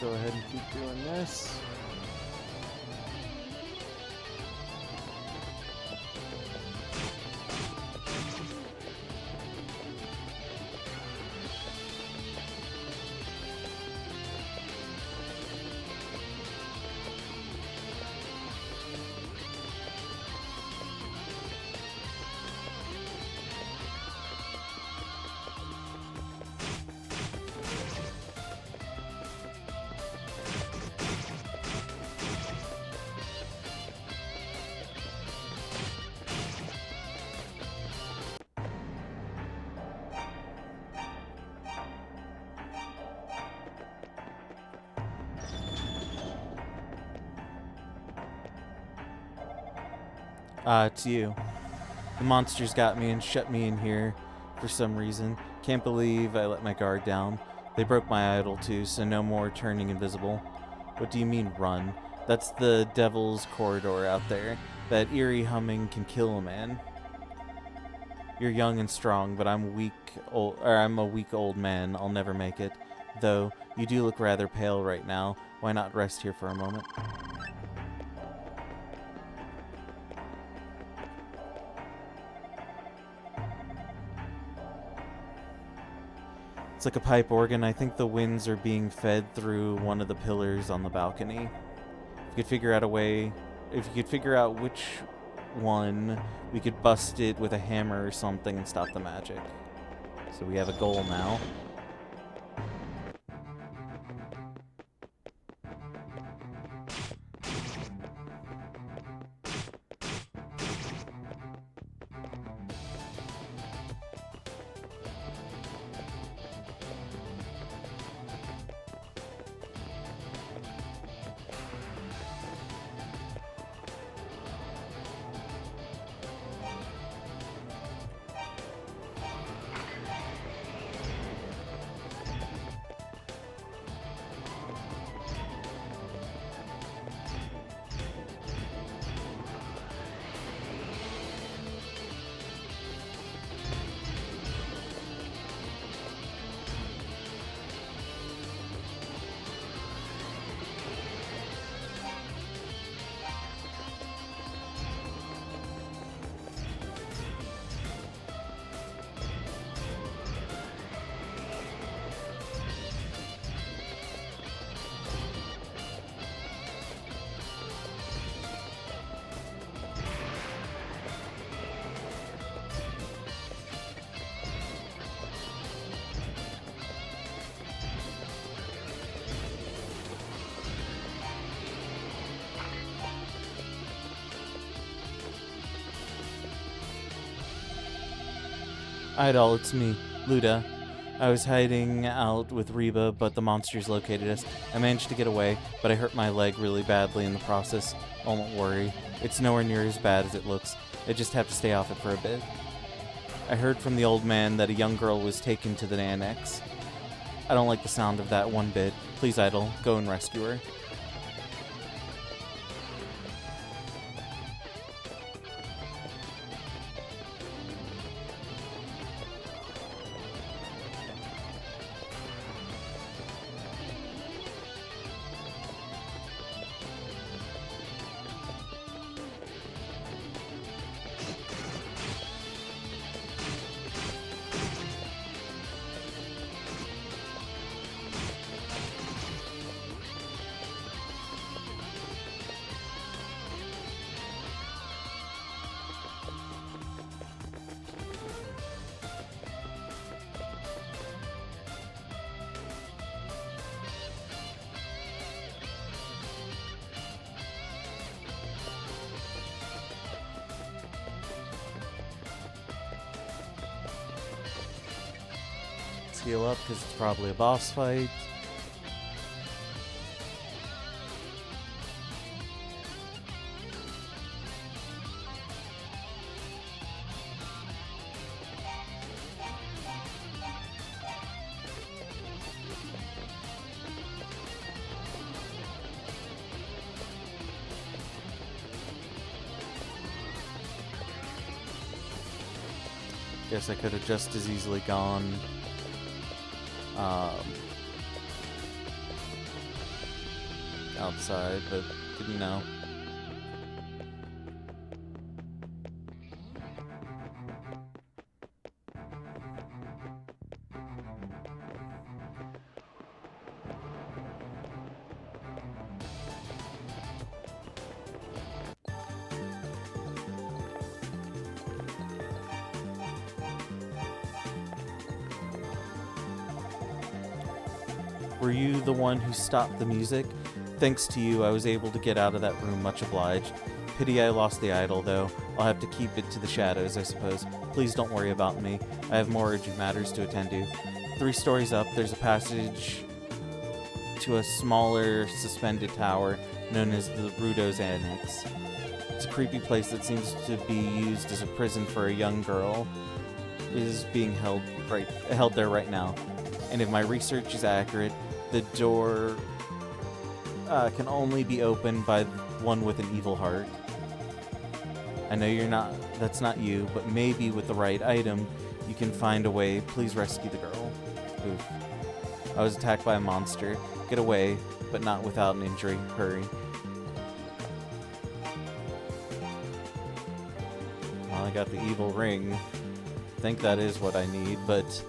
Go ahead and keep doing this. It's you. The monsters got me and shut me in here for some reason. Can't believe I let my guard down. They broke my idol too, so no more turning invisible. What do you mean, run? That's the devil's corridor out there. That eerie humming can kill a man. You're young and strong, but I'm a weak old man. I'll never make it. Though, you do look rather pale right now. Why not rest here for a moment? It's like a pipe organ. I think the winds are being fed through one of the pillars on the balcony. If you could figure out a way, if you could figure out which one, we could bust it with a hammer or something and stop the magic. So we have a goal now. Idol, it's me, Luda. I was hiding out with Reba, but the monsters located us. I managed to get away, but I hurt my leg really badly in the process. Oh, don't worry. It's nowhere near as bad as it looks. I just have to stay off it for a bit. I heard from the old man that a young girl was taken to the annex. I don't like the sound of that one bit. Please, Idol, go and rescue her. Heal up because it's probably a boss fight. Guess I could have just as easily gone outside, but didn't know. Were you the one who stopped the music? Thanks to you, I was able to get out of that room, much obliged. Pity I lost the idol, though. I'll have to keep it to the shadows, I suppose. Please don't worry about me. I have more urgent matters to attend to. 3 stories up, there's a passage to a smaller, suspended tower known as the Rudo's Annex. It's a creepy place that seems to be used as a prison for a young girl. It is being held there right now. And if my research is accurate, the door can only be opened by one with an evil heart. I know that's not you, but maybe with the right item, you can find a way. Please rescue the girl. Oof. I was attacked by a monster. Get away, but not without an injury. Hurry. Well, I got the evil ring. I think that is what I need, but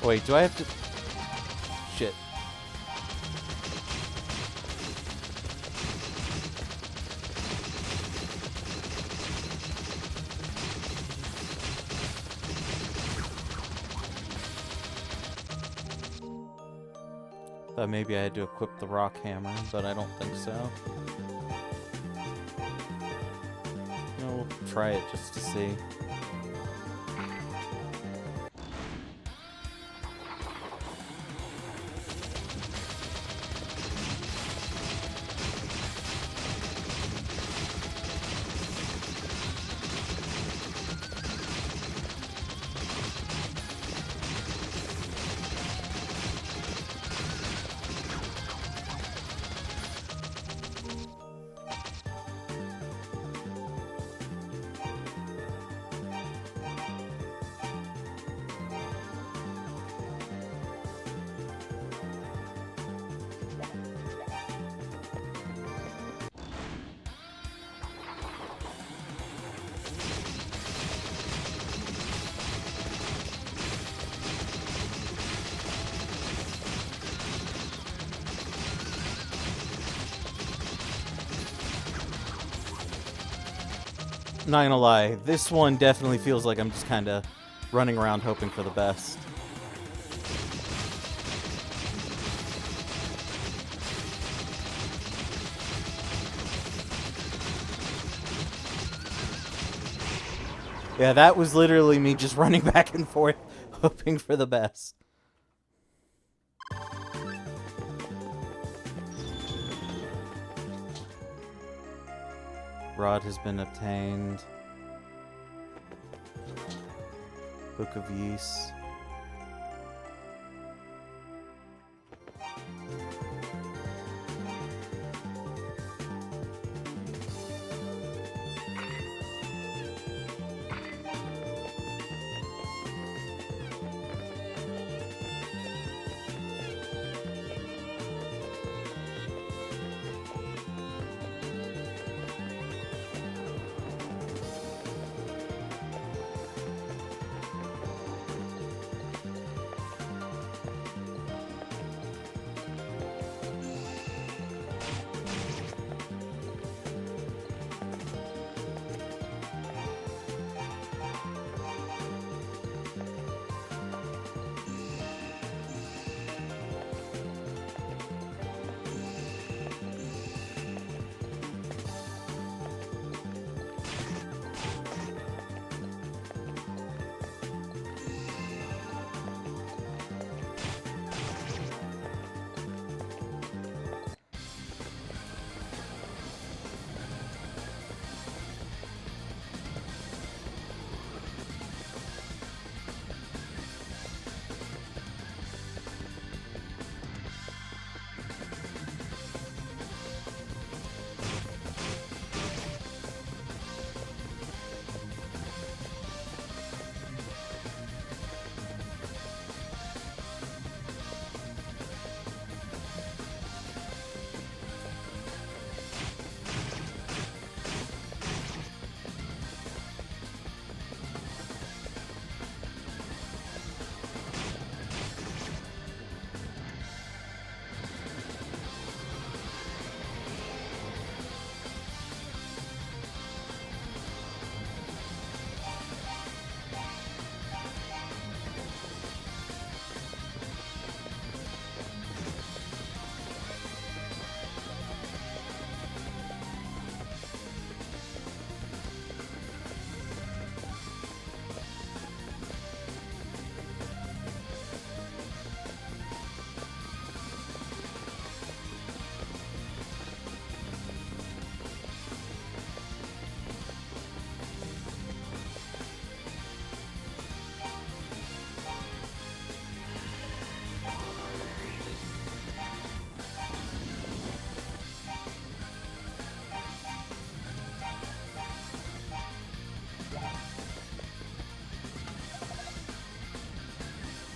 wait, do I have to... Shit. Thought maybe I had to equip the rock hammer, but I don't think so. We'll try it just to see. Not gonna lie, this one definitely feels like I'm just kind of running around hoping for the best. Yeah, that was literally me just running back and forth, hoping for the best. Rod has been obtained. Book of Ys.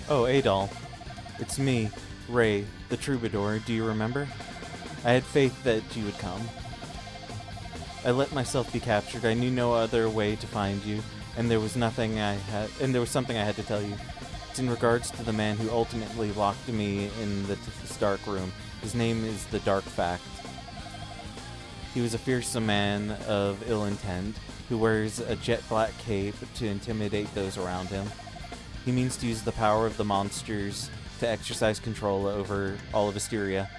Oh, Adol. It's me, Ray, the troubadour. Do you remember? I had faith that you would come. I let myself be captured. I knew no other way to find you, and there was something I had to tell you. It's in regards to the man who ultimately locked me in this dark room. His name is the Dark Fact. He was a fearsome man of ill intent, who wears a jet black cape to intimidate those around him. He means to use the power of the monsters to exercise control over all of Asteria.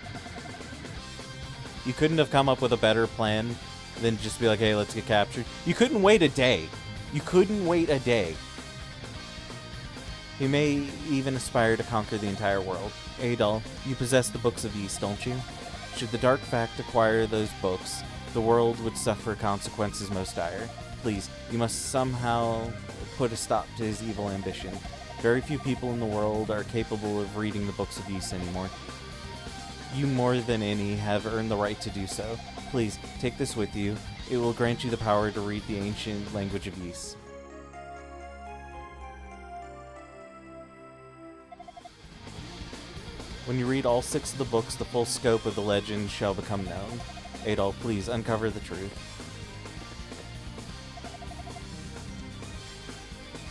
You couldn't have come up with a better plan than just be like, hey, let's get captured. You couldn't wait a day. You couldn't wait a day. He may even aspire to conquer the entire world. Adol, you possess the Books of Ys, don't you? Should the Dark Fact acquire those books, the world would suffer consequences most dire. Please, you must somehow put a stop to his evil ambition. Very few people in the world are capable of reading the Books of Ys anymore. You more than any have earned the right to do so. Please, take this with you. It will grant you the power to read the ancient language of Ys. When you read all 6 of the books, the full scope of the legend shall become known. Adol, please uncover the truth.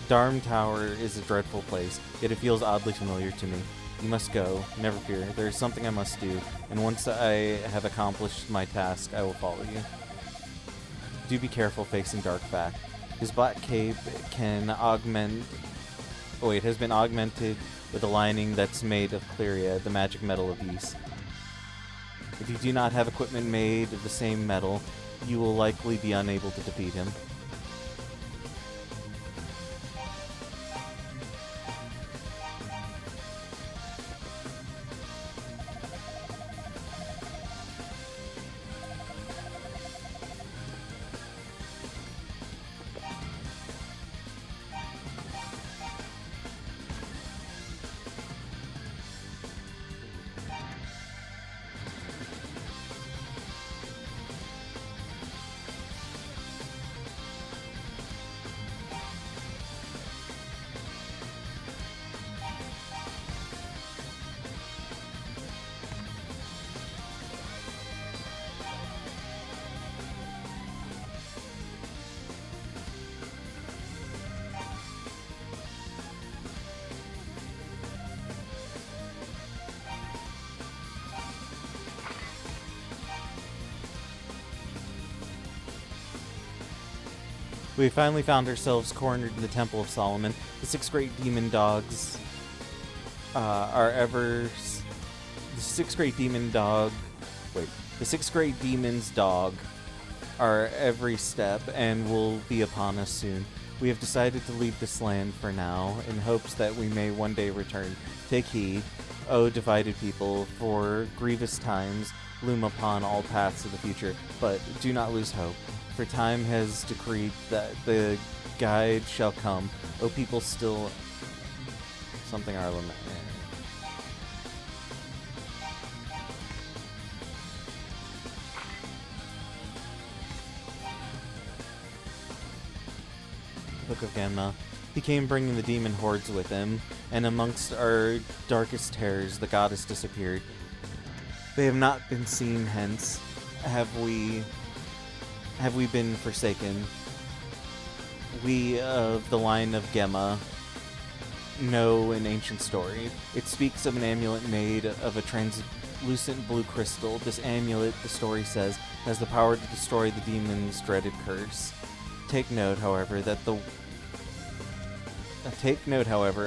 Darm Tower is a dreadful place, yet it feels oddly familiar to me. You must go. Never fear. There is something I must do, and once I have accomplished my task, I will follow you. do be careful facing Darkfact. His black cape can augment... Oh wait, has been augmented with a lining that's made of Clearia, the magic metal of Ys. If you do not have equipment made of the same metal, you will likely be unable to defeat him. We finally found ourselves cornered in the Temple of Solomon. The six great demon dogs the six great demons dog are every step and will be upon us soon. We have decided to leave this land for now in hopes that we may one day return. Take heed, O divided people, for grievous times loom upon all paths of the future, but do not lose hope. For time has decreed that the guide shall come. O people still... Something our lament. Book of Gemma. He came bringing the demon hordes with him, and amongst our darkest terrors the goddess disappeared. They have not been seen hence. Have we been forsaken? We of the line of Gemma know an ancient story. It speaks of an amulet made of a translucent blue crystal. This amulet, the story says, has the power to destroy the demon's dreaded curse. Take note, however,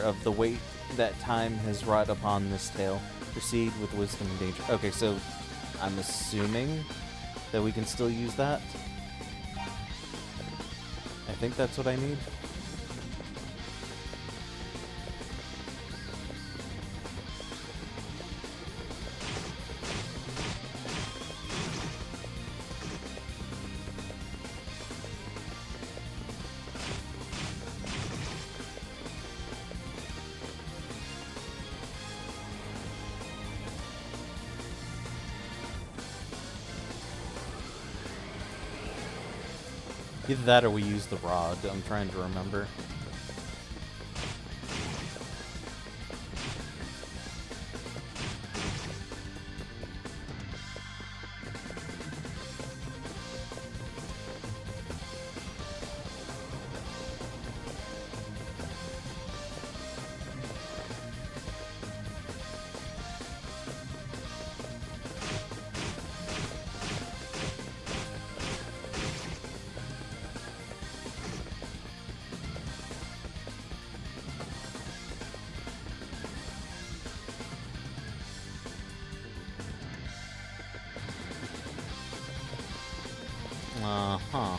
of the weight that time has wrought upon this tale. Proceed with wisdom and danger. Okay, so I'm assuming that we can still use that. I think that's what I need. Either that or we use the rod. I'm trying to remember. Uh-huh.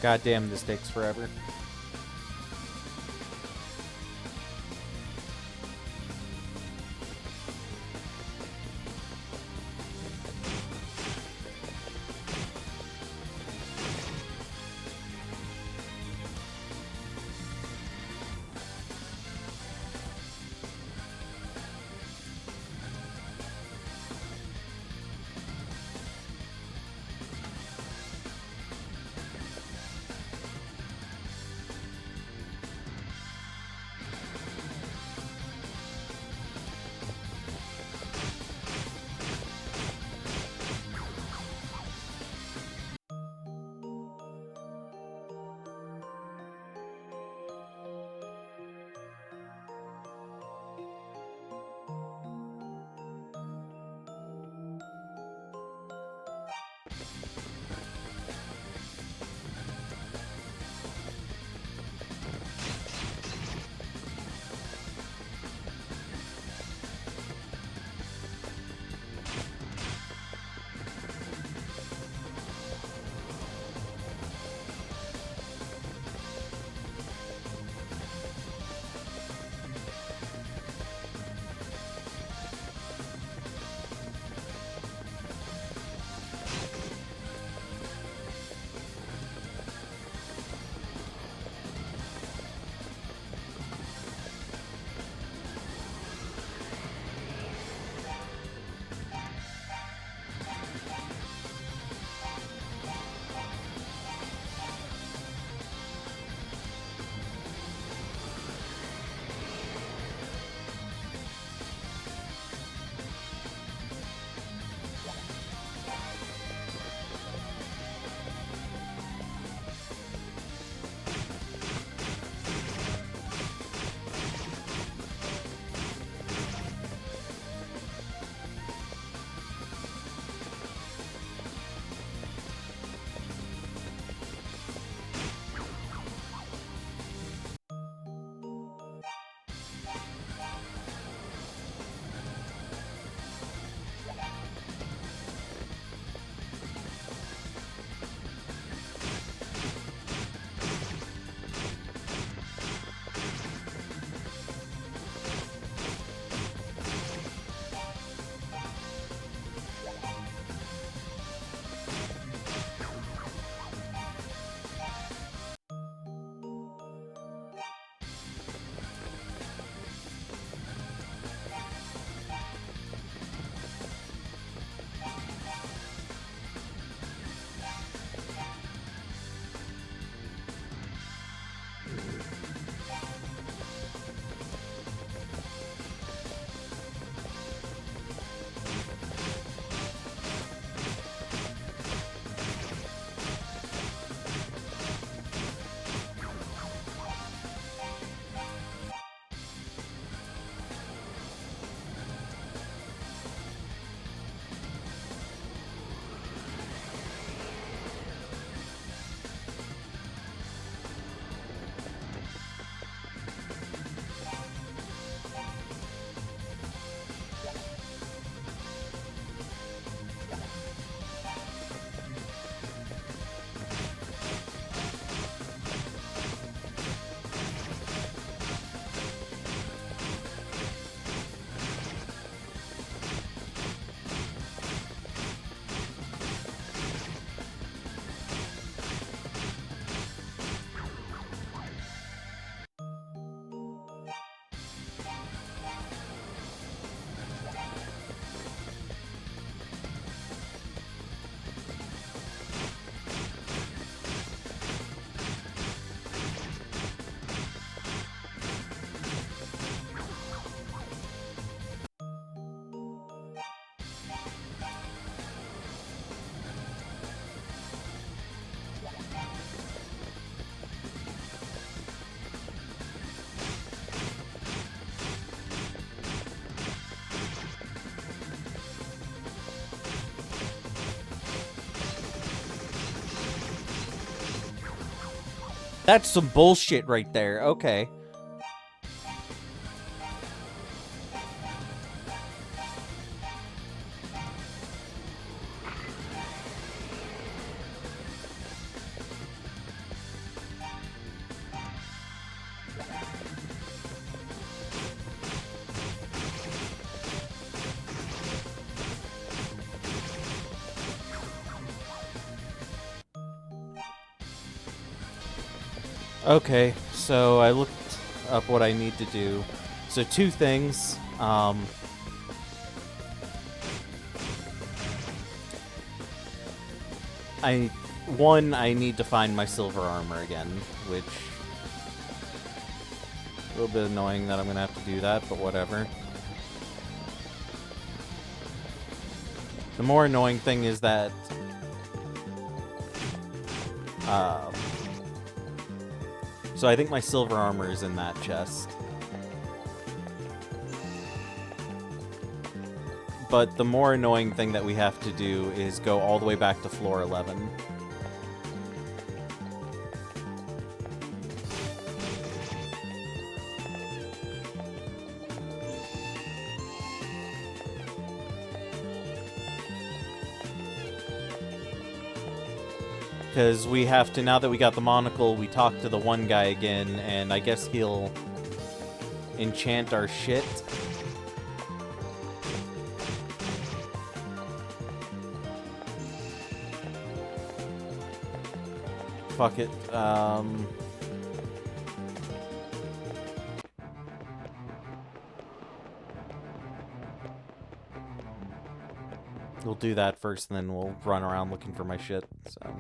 God damn, this takes forever. That's some bullshit right there. Okay. Okay, so I looked up what I need to do. So two things. I need to find my silver armor again, which a little bit annoying that I'm gonna have to do that, but whatever. The more annoying thing is that so I think my silver armor is in that chest. But the more annoying thing that we have to do is go all the way back to floor 11. Because we have to, now that we got the monocle, we talk to the one guy again, and I guess he'll enchant our shit. Fuck it. We'll do that first, and then we'll run around looking for my shit, so...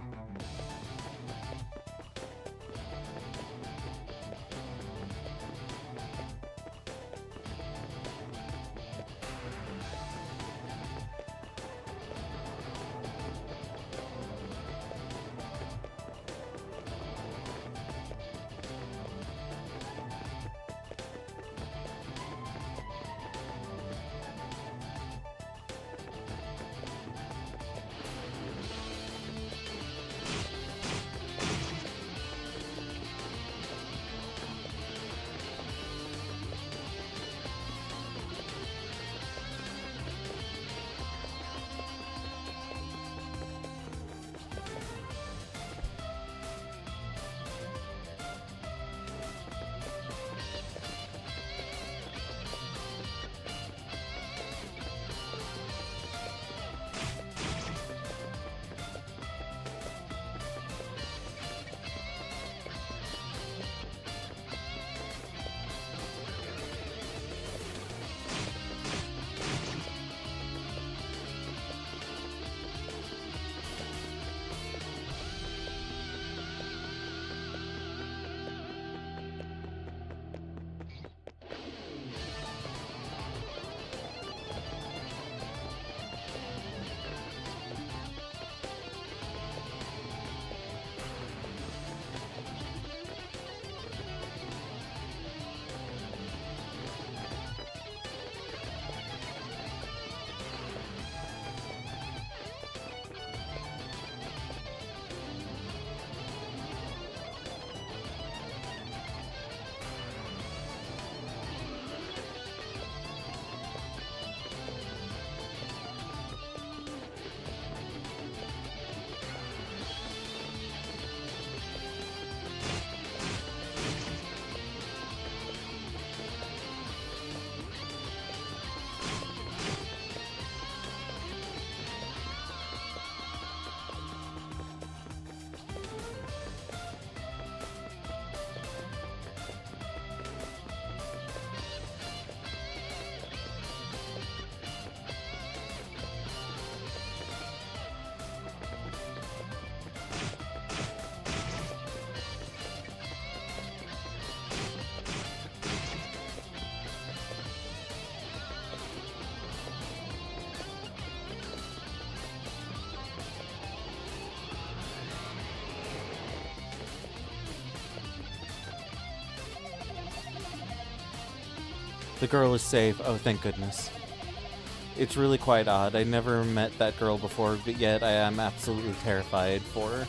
The girl is safe. Oh, thank goodness. It's really quite odd. I never met that girl before, but yet I am absolutely terrified for her.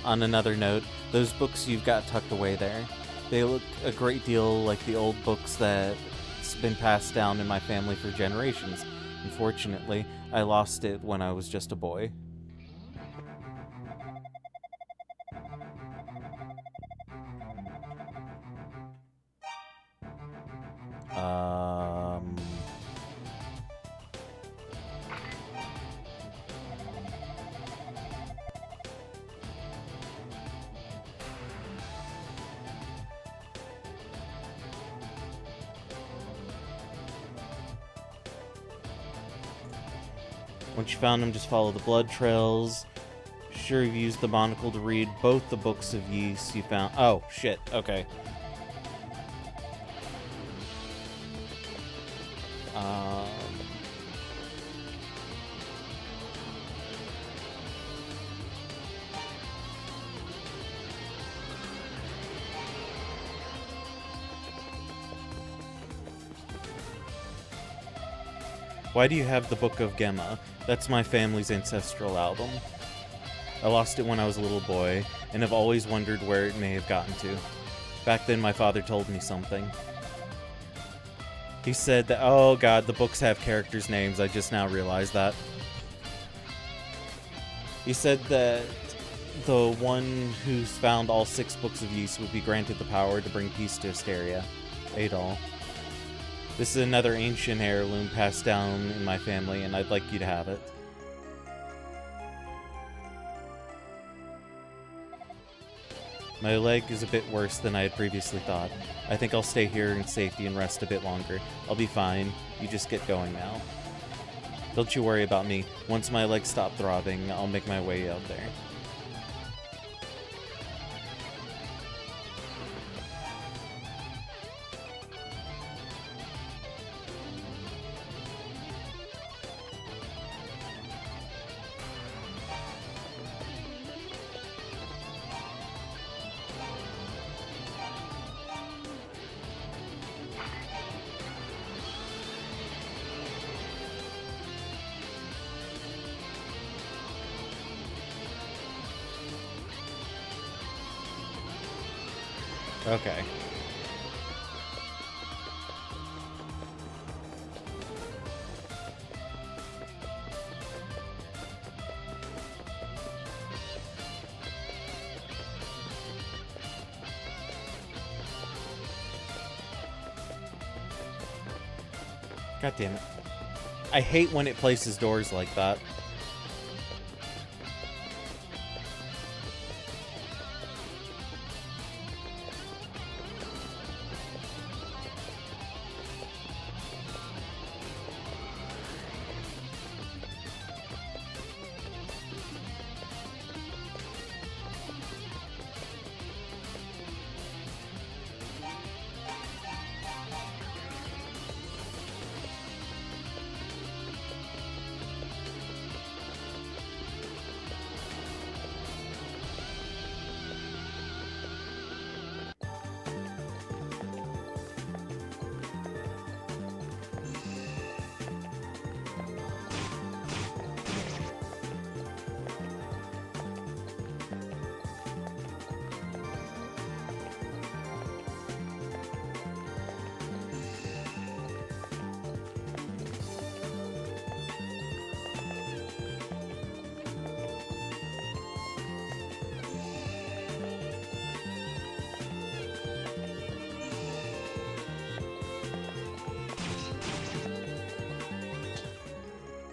On another note, those books you've got tucked away there, they look a great deal like the old books that's been passed down in my family for generations. Unfortunately, I lost it when I was just a boy. Once you found him, just follow the blood trails. Sure you've used the monocle to read both the books of Ys you found. Oh, shit. Okay. Why do you have the Book of Gemma? That's my family's ancestral album. I lost it when I was a little boy, and have always wondered where it may have gotten to. Back then, my father told me something. He said that, oh god, the books have characters' names, I just now realized that. He said that the one who's found all 6 books of Ys would be granted the power to bring peace to Asteria. Adol. This is another ancient heirloom passed down in my family, and I'd like you to have it. My leg is a bit worse than I had previously thought. I think I'll stay here in safety and rest a bit longer. I'll be fine. You just get going now. Don't you worry about me. Once my legs stop throbbing, I'll make my way out there. Okay. God damn it. I hate when it places doors like that.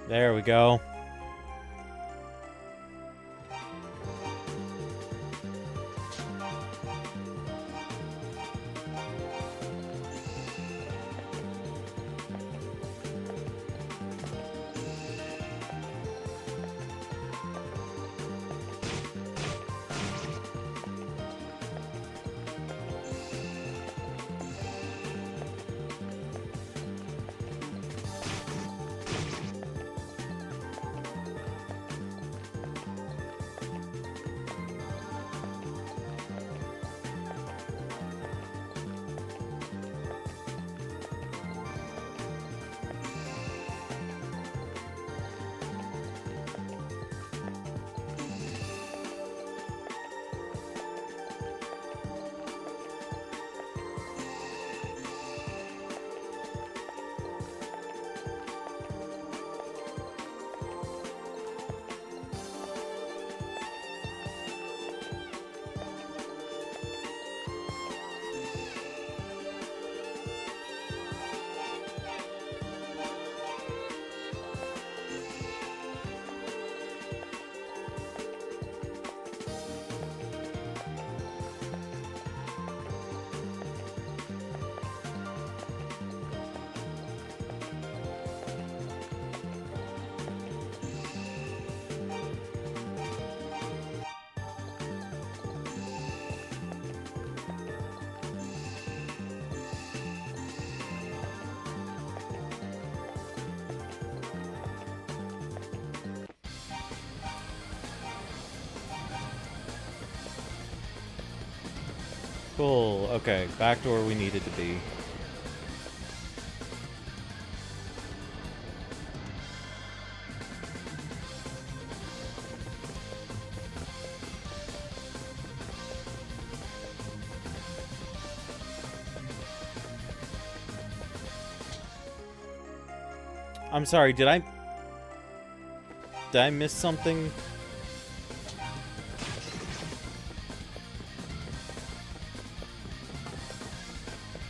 There we go. Cool. Okay, back to where we needed to be. I'm sorry, did I miss something?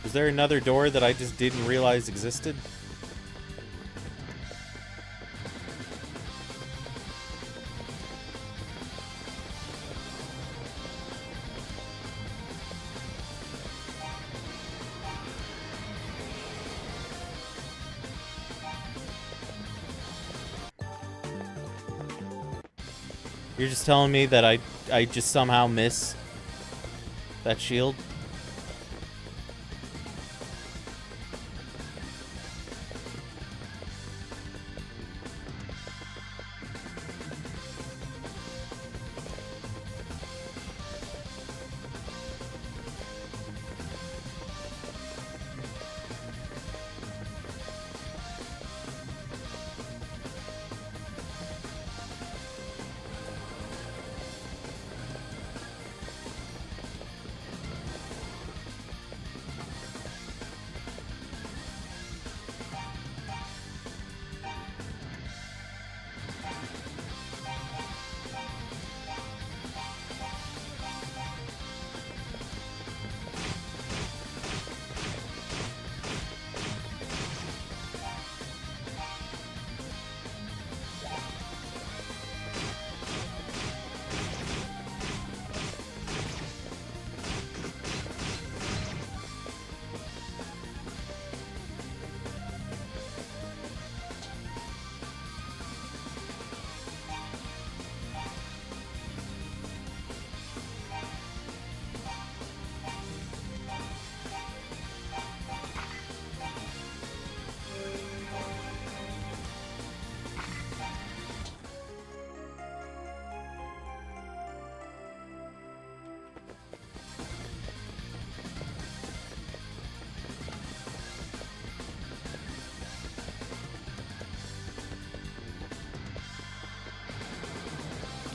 Is there another door that I just didn't realize existed? You're just telling me that I just somehow miss that shield?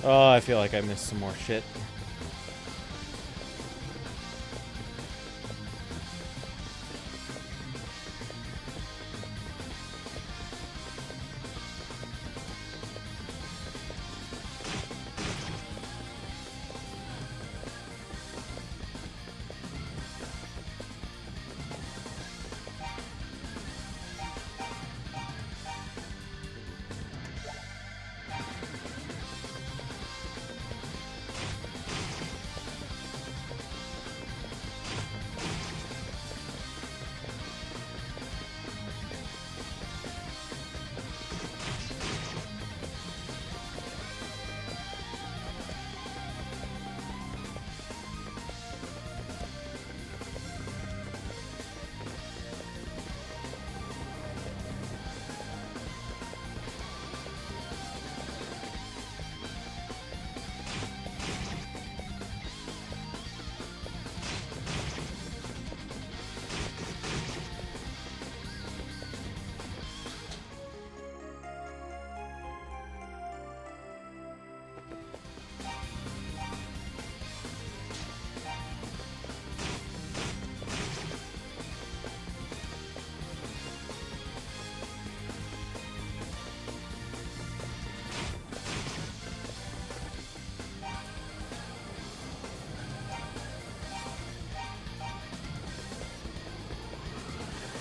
Oh, I feel like I missed some more shit.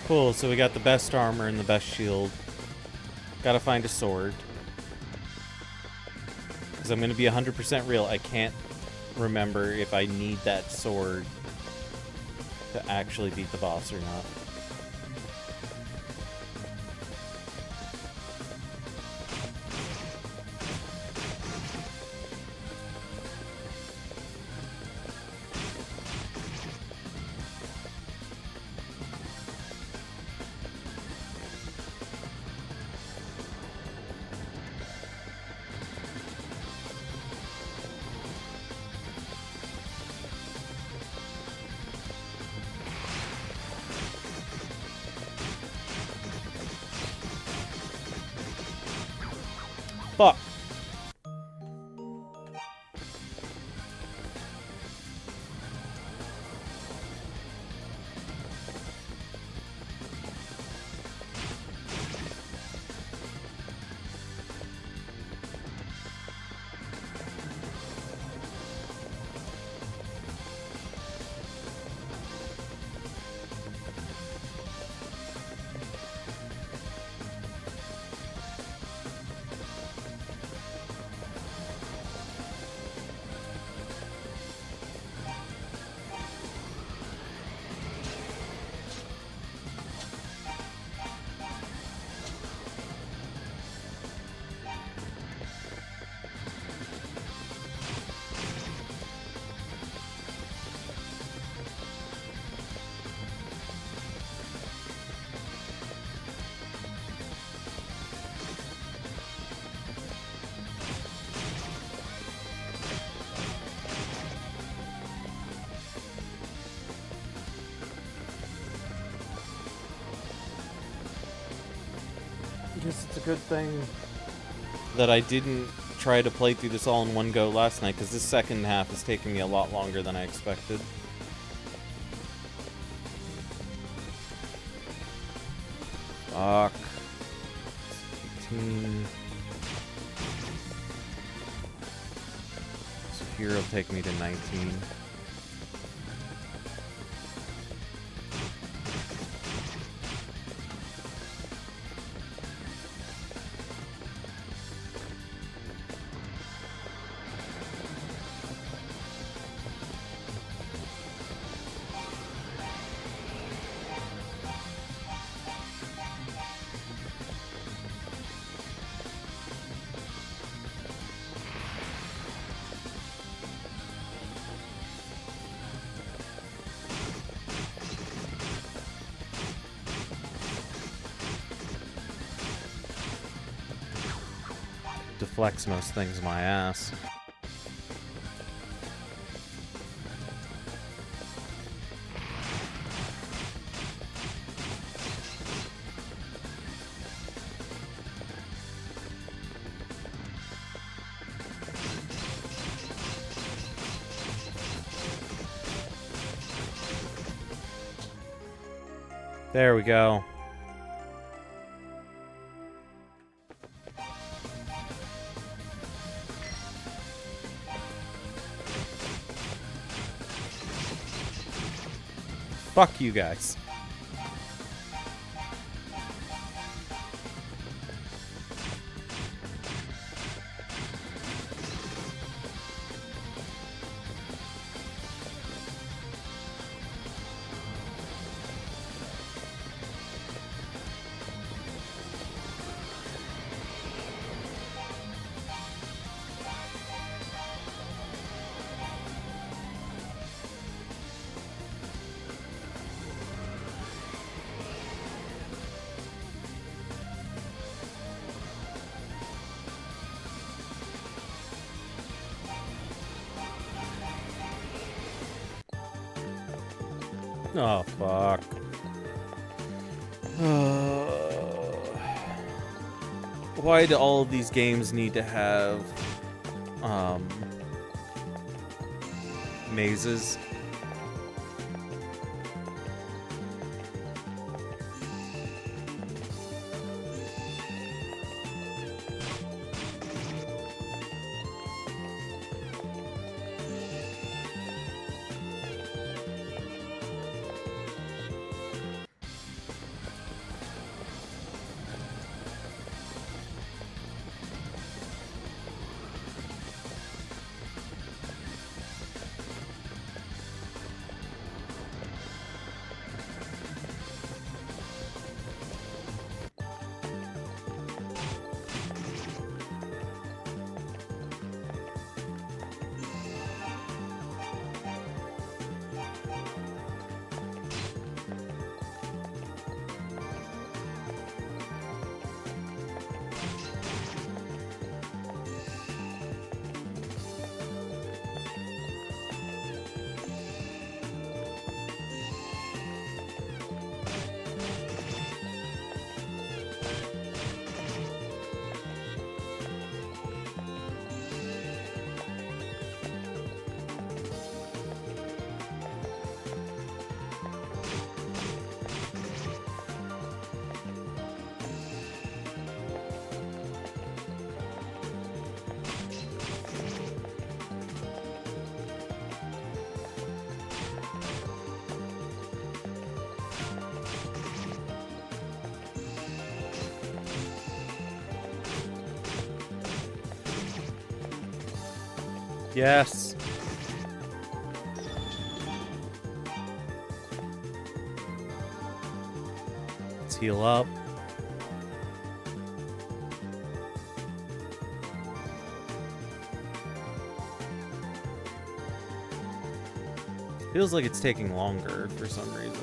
Cool, so we got the best armor and the best shield. Gotta find a sword. Because I'm gonna be 100% real, I can't remember if I need that sword to actually beat the boss or not. Fuck. good thing that I didn't try to play through this all in one go last night, because this second half is taking me a lot longer than I expected. Fuck. 18. So here it'll take me to 19. Deflects most things my ass. There we go. Fuck you guys. Oh, fuck. Why do all of these games need to have, mazes? Yes. Let's heal up. Feels like it's taking longer for some reason.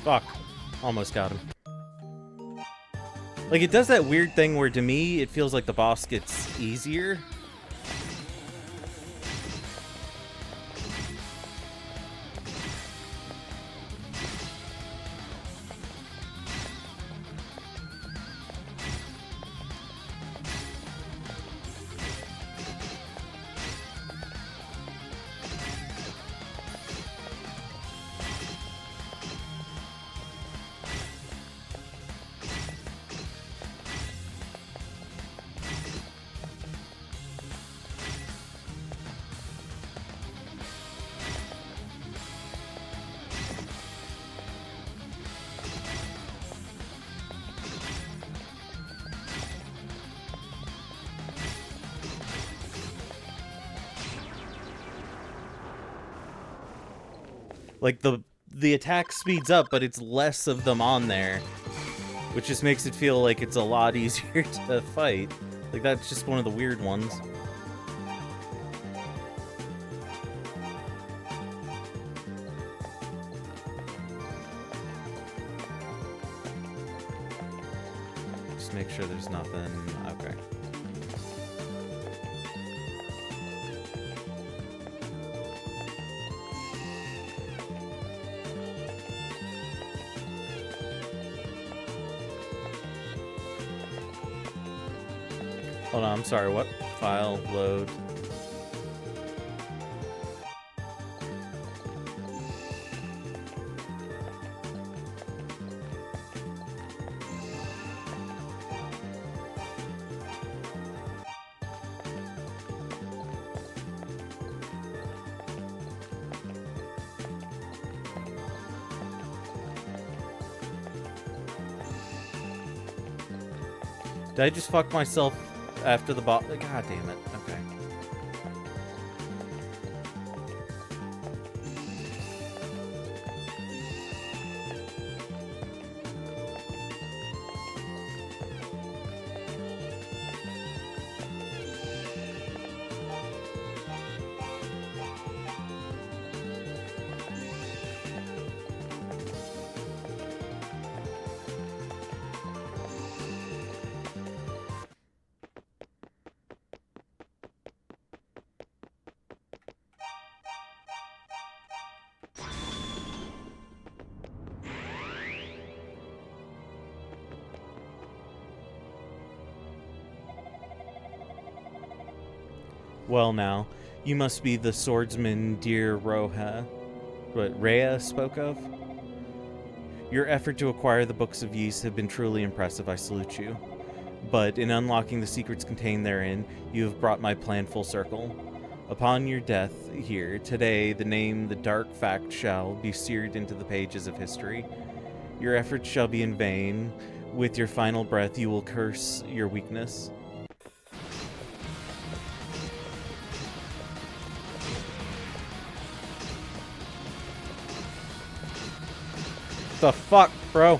Fuck. Almost got him. Like, it does that weird thing where, to me, it feels like the boss gets easier. Like, the attack speeds up, but it's less of them on there, which just makes it feel like it's a lot easier to fight. Like, that's just one of the weird ones. Just make sure there's nothing. Okay. Hold on, I'm sorry, what? File, load. Did I just fuck myself after the boss? God damn it. Okay. Well now, you must be the swordsman dear Rhea spoke of? Your effort to acquire the Books of Ys have been truly impressive, I salute you. But in unlocking the secrets contained therein, you have brought my plan full circle. Upon your death here, today, the name, the dark fact shall be seared into the pages of history. Your efforts shall be in vain. With your final breath, you will curse your weakness. The fuck, bro?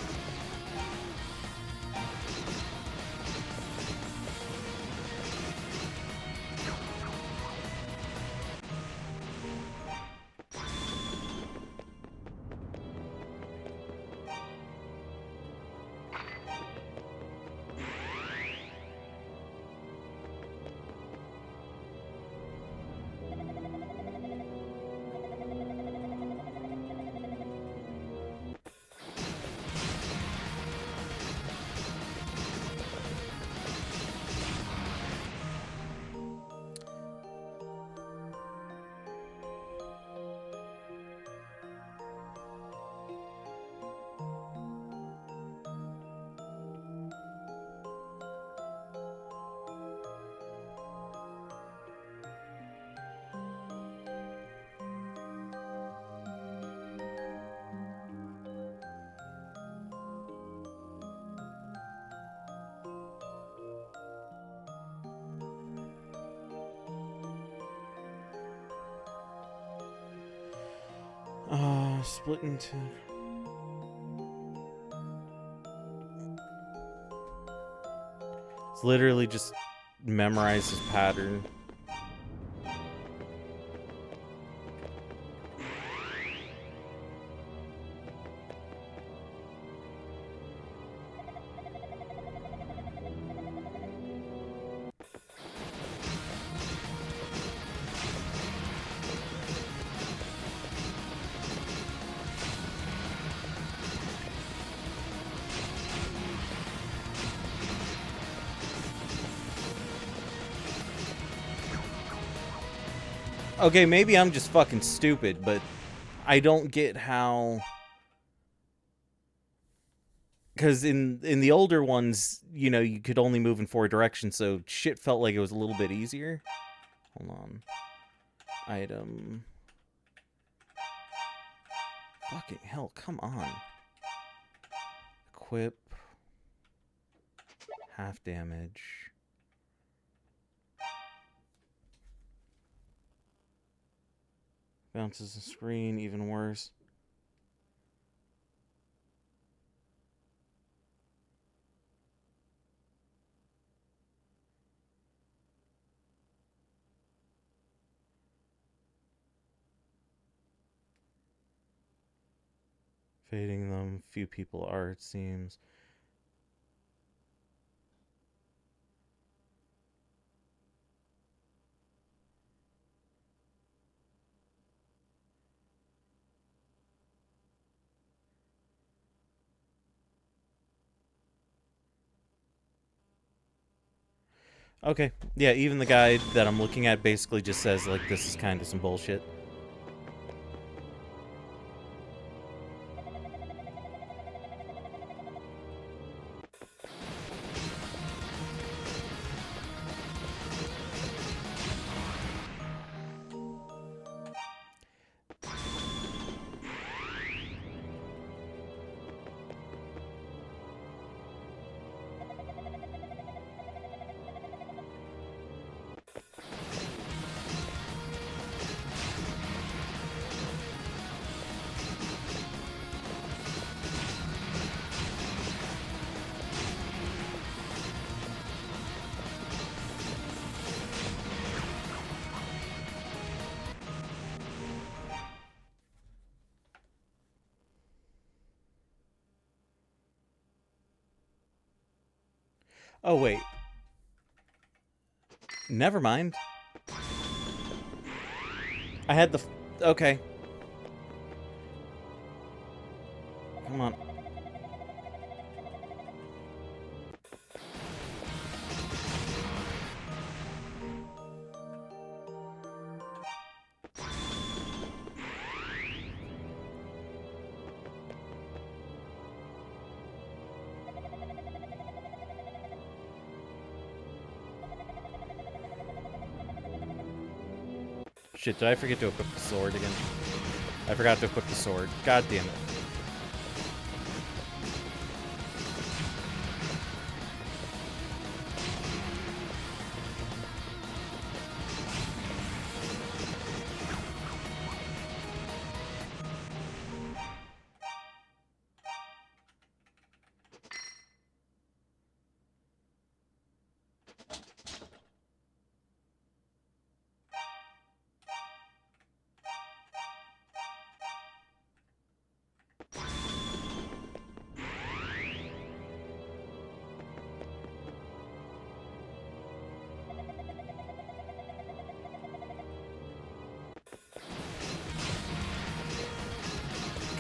Split into... It's literally just memorize his pattern. Okay, maybe I'm just fucking stupid, but I don't get how... Because in the older ones, you know, you could only move in 4 directions, so shit felt like it was a little bit easier. Hold on. Item. Fucking hell, come on. Equip. Half damage. Bounces the screen, even worse. Fading them, few people are, it seems. Okay, yeah, even the guide that I'm looking at basically just says, like, this is kind of some bullshit. Oh, wait. Never mind. I had the... Okay. Come on. Shit, did I forget to equip the sword again? I forgot to equip the sword. God damn it.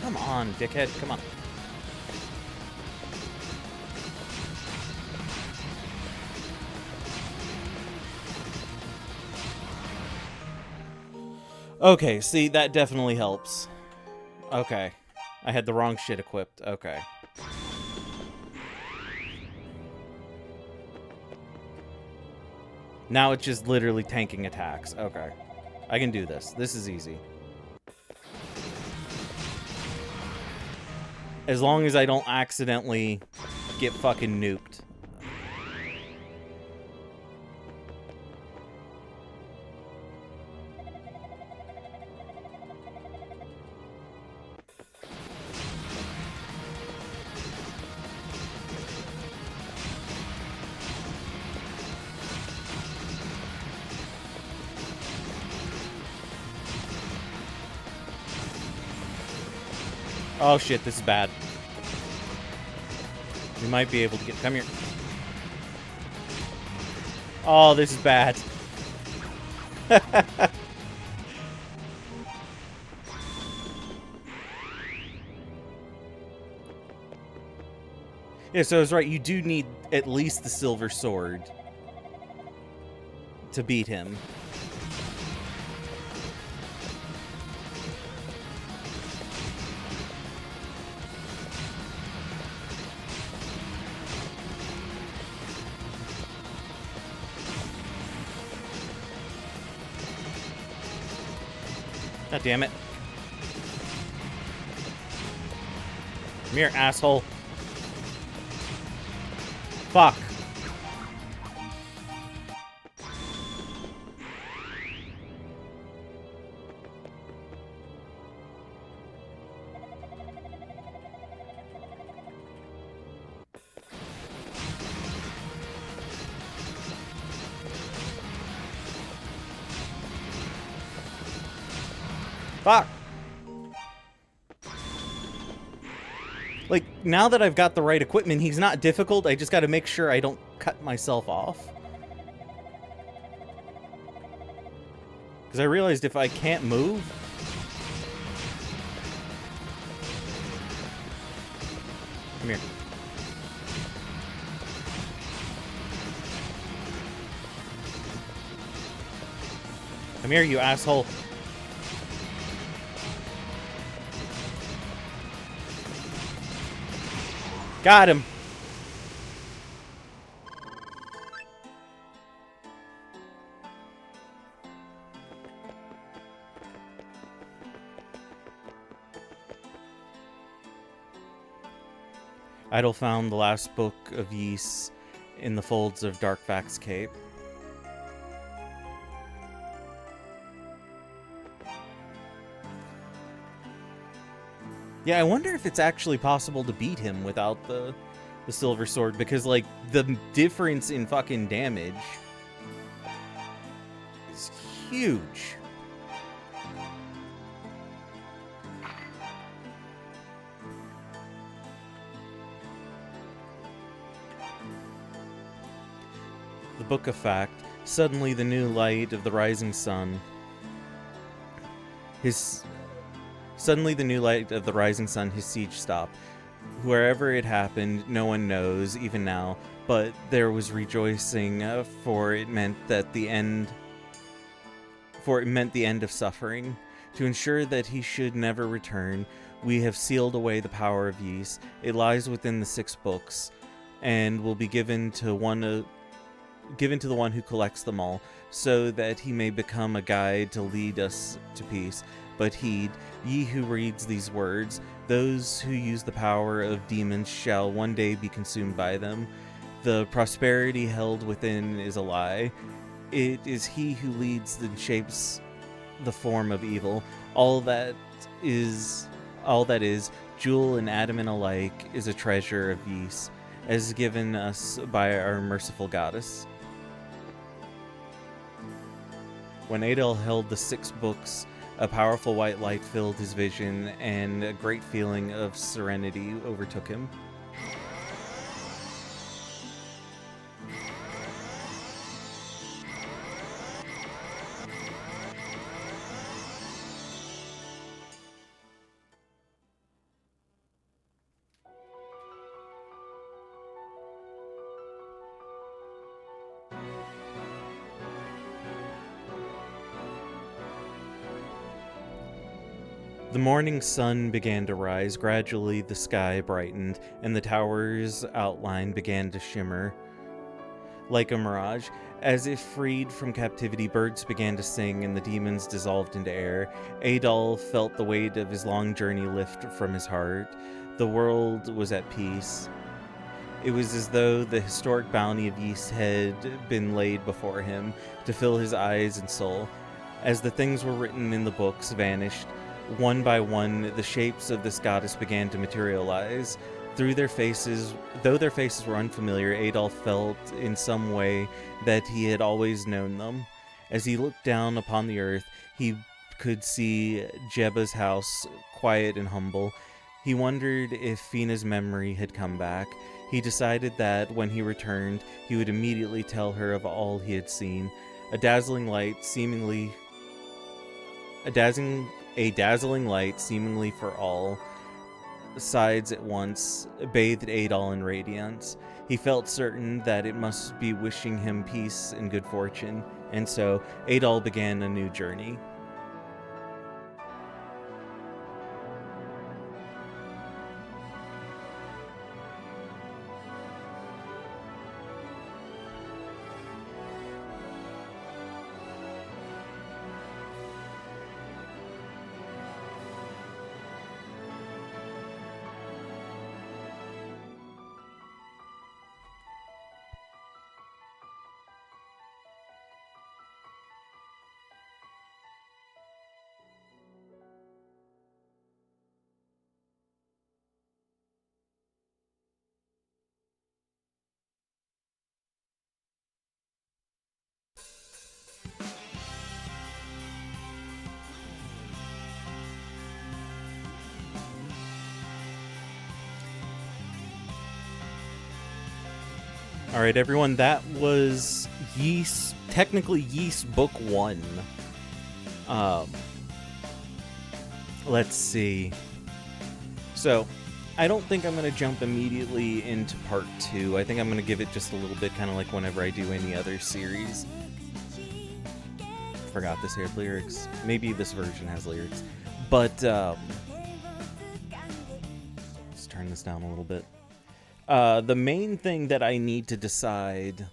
Come on, dickhead, come on. Okay, see, that definitely helps. Okay. I had the wrong shit equipped. Okay. Now it's just literally tanking attacks. Okay. I can do this. This is easy. As long as I don't accidentally get fucking nuked. Oh shit, this is bad. We might be able to get... Come here. Oh, this is bad. Yeah, so I was right. You do need at least the silver sword to beat him. God damn it. Come here, asshole. Fuck. Fuck. Like, now that I've got the right equipment, he's not difficult. I just gotta make sure I don't cut myself off. Because I realized if I can't move... Come here. Come here, you asshole. Got him. Idle found the last book of Ys in the folds of Darkvax's cape. Yeah, I wonder if it's actually possible to beat him without the silver sword, because, like, the difference in fucking damage is huge. The Book of Fact. Suddenly the new light of the rising sun. Suddenly the new light of the rising sun, his siege stopped. Wherever it happened, no one knows, even now, but there was rejoicing, for it meant the end of suffering. To ensure that he should never return, we have sealed away the power of Ys. It lies within the 6 books, and will be given to the one who collects them all, so that he may become a guide to lead us to peace. But heed, ye who reads these words, those who use the power of demons shall one day be consumed by them. The prosperity held within is a lie. It is he who leads and shapes the form of evil. All that is, jewel and adamant alike, is a treasure of Ys, as given us by our merciful goddess. When Adel held the 6 books, a powerful white light filled his vision, and a great feeling of serenity overtook him. The morning sun began to rise. Gradually the sky brightened, and the tower's outline began to shimmer like a mirage. As if freed from captivity, birds began to sing, and the demons dissolved into air. Adol felt the weight of his long journey lift from his heart. The world was at peace. It was as though the historic bounty of Ys had been laid before him to fill his eyes and soul. As the things were written in the books vanished, one by one, the shapes of this goddess began to materialize. Though their faces were unfamiliar, Adolf felt in some way that he had always known them. As he looked down upon the earth, he could see Jeba's house, quiet and humble. He wondered if Fina's memory had come back. He decided that when he returned, he would immediately tell her of all he had seen. A dazzling light, seemingly for all sides at once, bathed Adol in radiance. He felt certain that it must be wishing him peace and good fortune, and so Adol began a new journey. All right, everyone, that was Ys, technically Ys Book 1. Let's see. So, I don't think I'm going to jump immediately into part 2. I think I'm going to give it just a little bit, kind of like whenever I do any other series. Forgot this here lyrics. Maybe this version has lyrics. But, let's turn this down a little bit. The main thing that I need to decide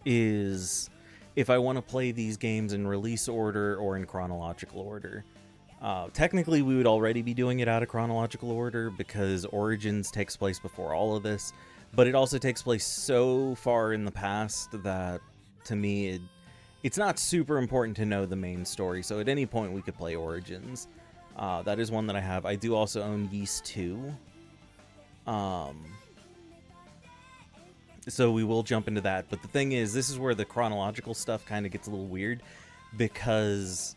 is if I want to play these games in release order or in chronological order. Technically, we would already be doing it out of chronological order because Origins takes place before all of this, but it also takes place so far in the past that, to me, it's not super important to know the main story, so at any point we could play Origins. That is one that I have. I do also own Ys 2. So we will jump into that, but the thing is, this is where the chronological stuff kind of gets a little weird, because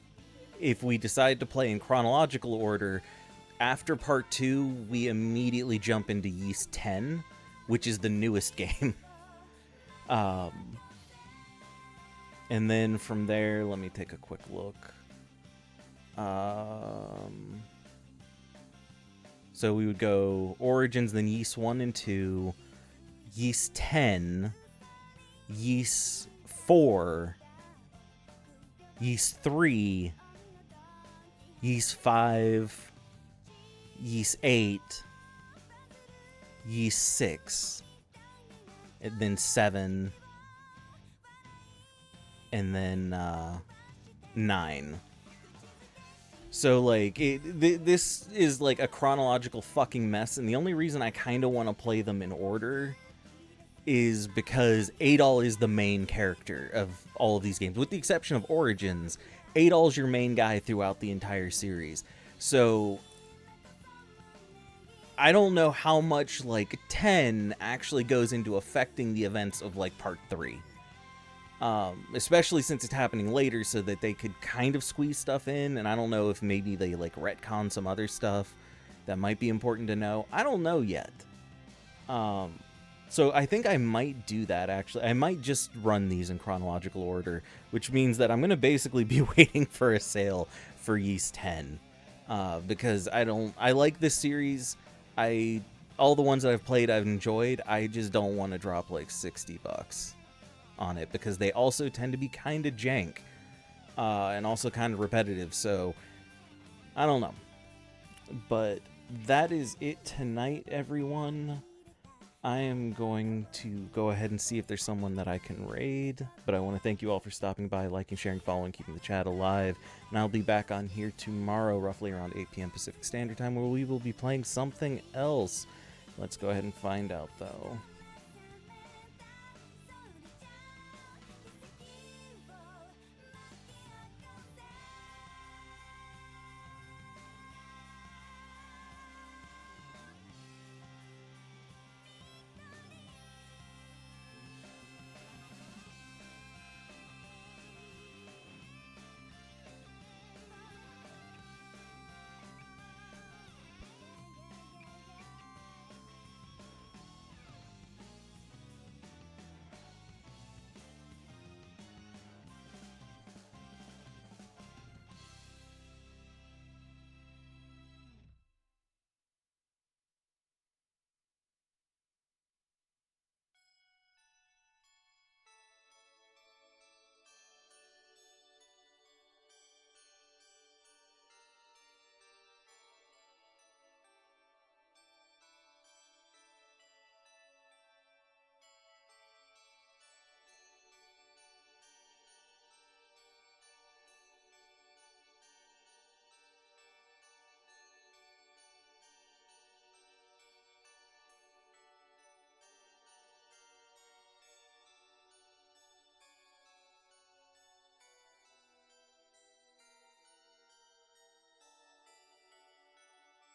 if we decide to play in chronological order, after part 2, we immediately jump into Ys 10, which is the newest game. And then from there, let me take a quick look. So we would go Origins, then Ys 1 and 2, Ys 10, Ys 4, Ys 3, Ys 5, Ys 8, Ys 6, and then 7, and then 9. So, like, this is, like, a chronological fucking mess, and the only reason I kind of want to play them in order is because Adol is the main character of all of these games. With the exception of Origins, Adol's your main guy throughout the entire series. So, I don't know how much, like, 10 actually goes into affecting the events of, like, Part 3. Especially since it's happening later, so that they could kind of squeeze stuff in, and I don't know if maybe they, like, retcon some other stuff that might be important to know. I don't know yet. So I think I might do that, actually. I might just run these in chronological order, which means that I'm going to basically be waiting for a sale for Ys 10. Because I like this series. All the ones that I've played, I've enjoyed. I just don't want to drop like $60 on it, because they also tend to be kind of jank, and also kind of repetitive, so I don't know. But that is it tonight, everyone. I am going to go ahead and see if there's someone that I can raid, but I want to thank you all for stopping by, liking, sharing, following, keeping the chat alive, and I'll be back on here tomorrow, roughly around 8 p.m. Pacific Standard Time, where we will be playing something else. Let's go ahead and find out, though.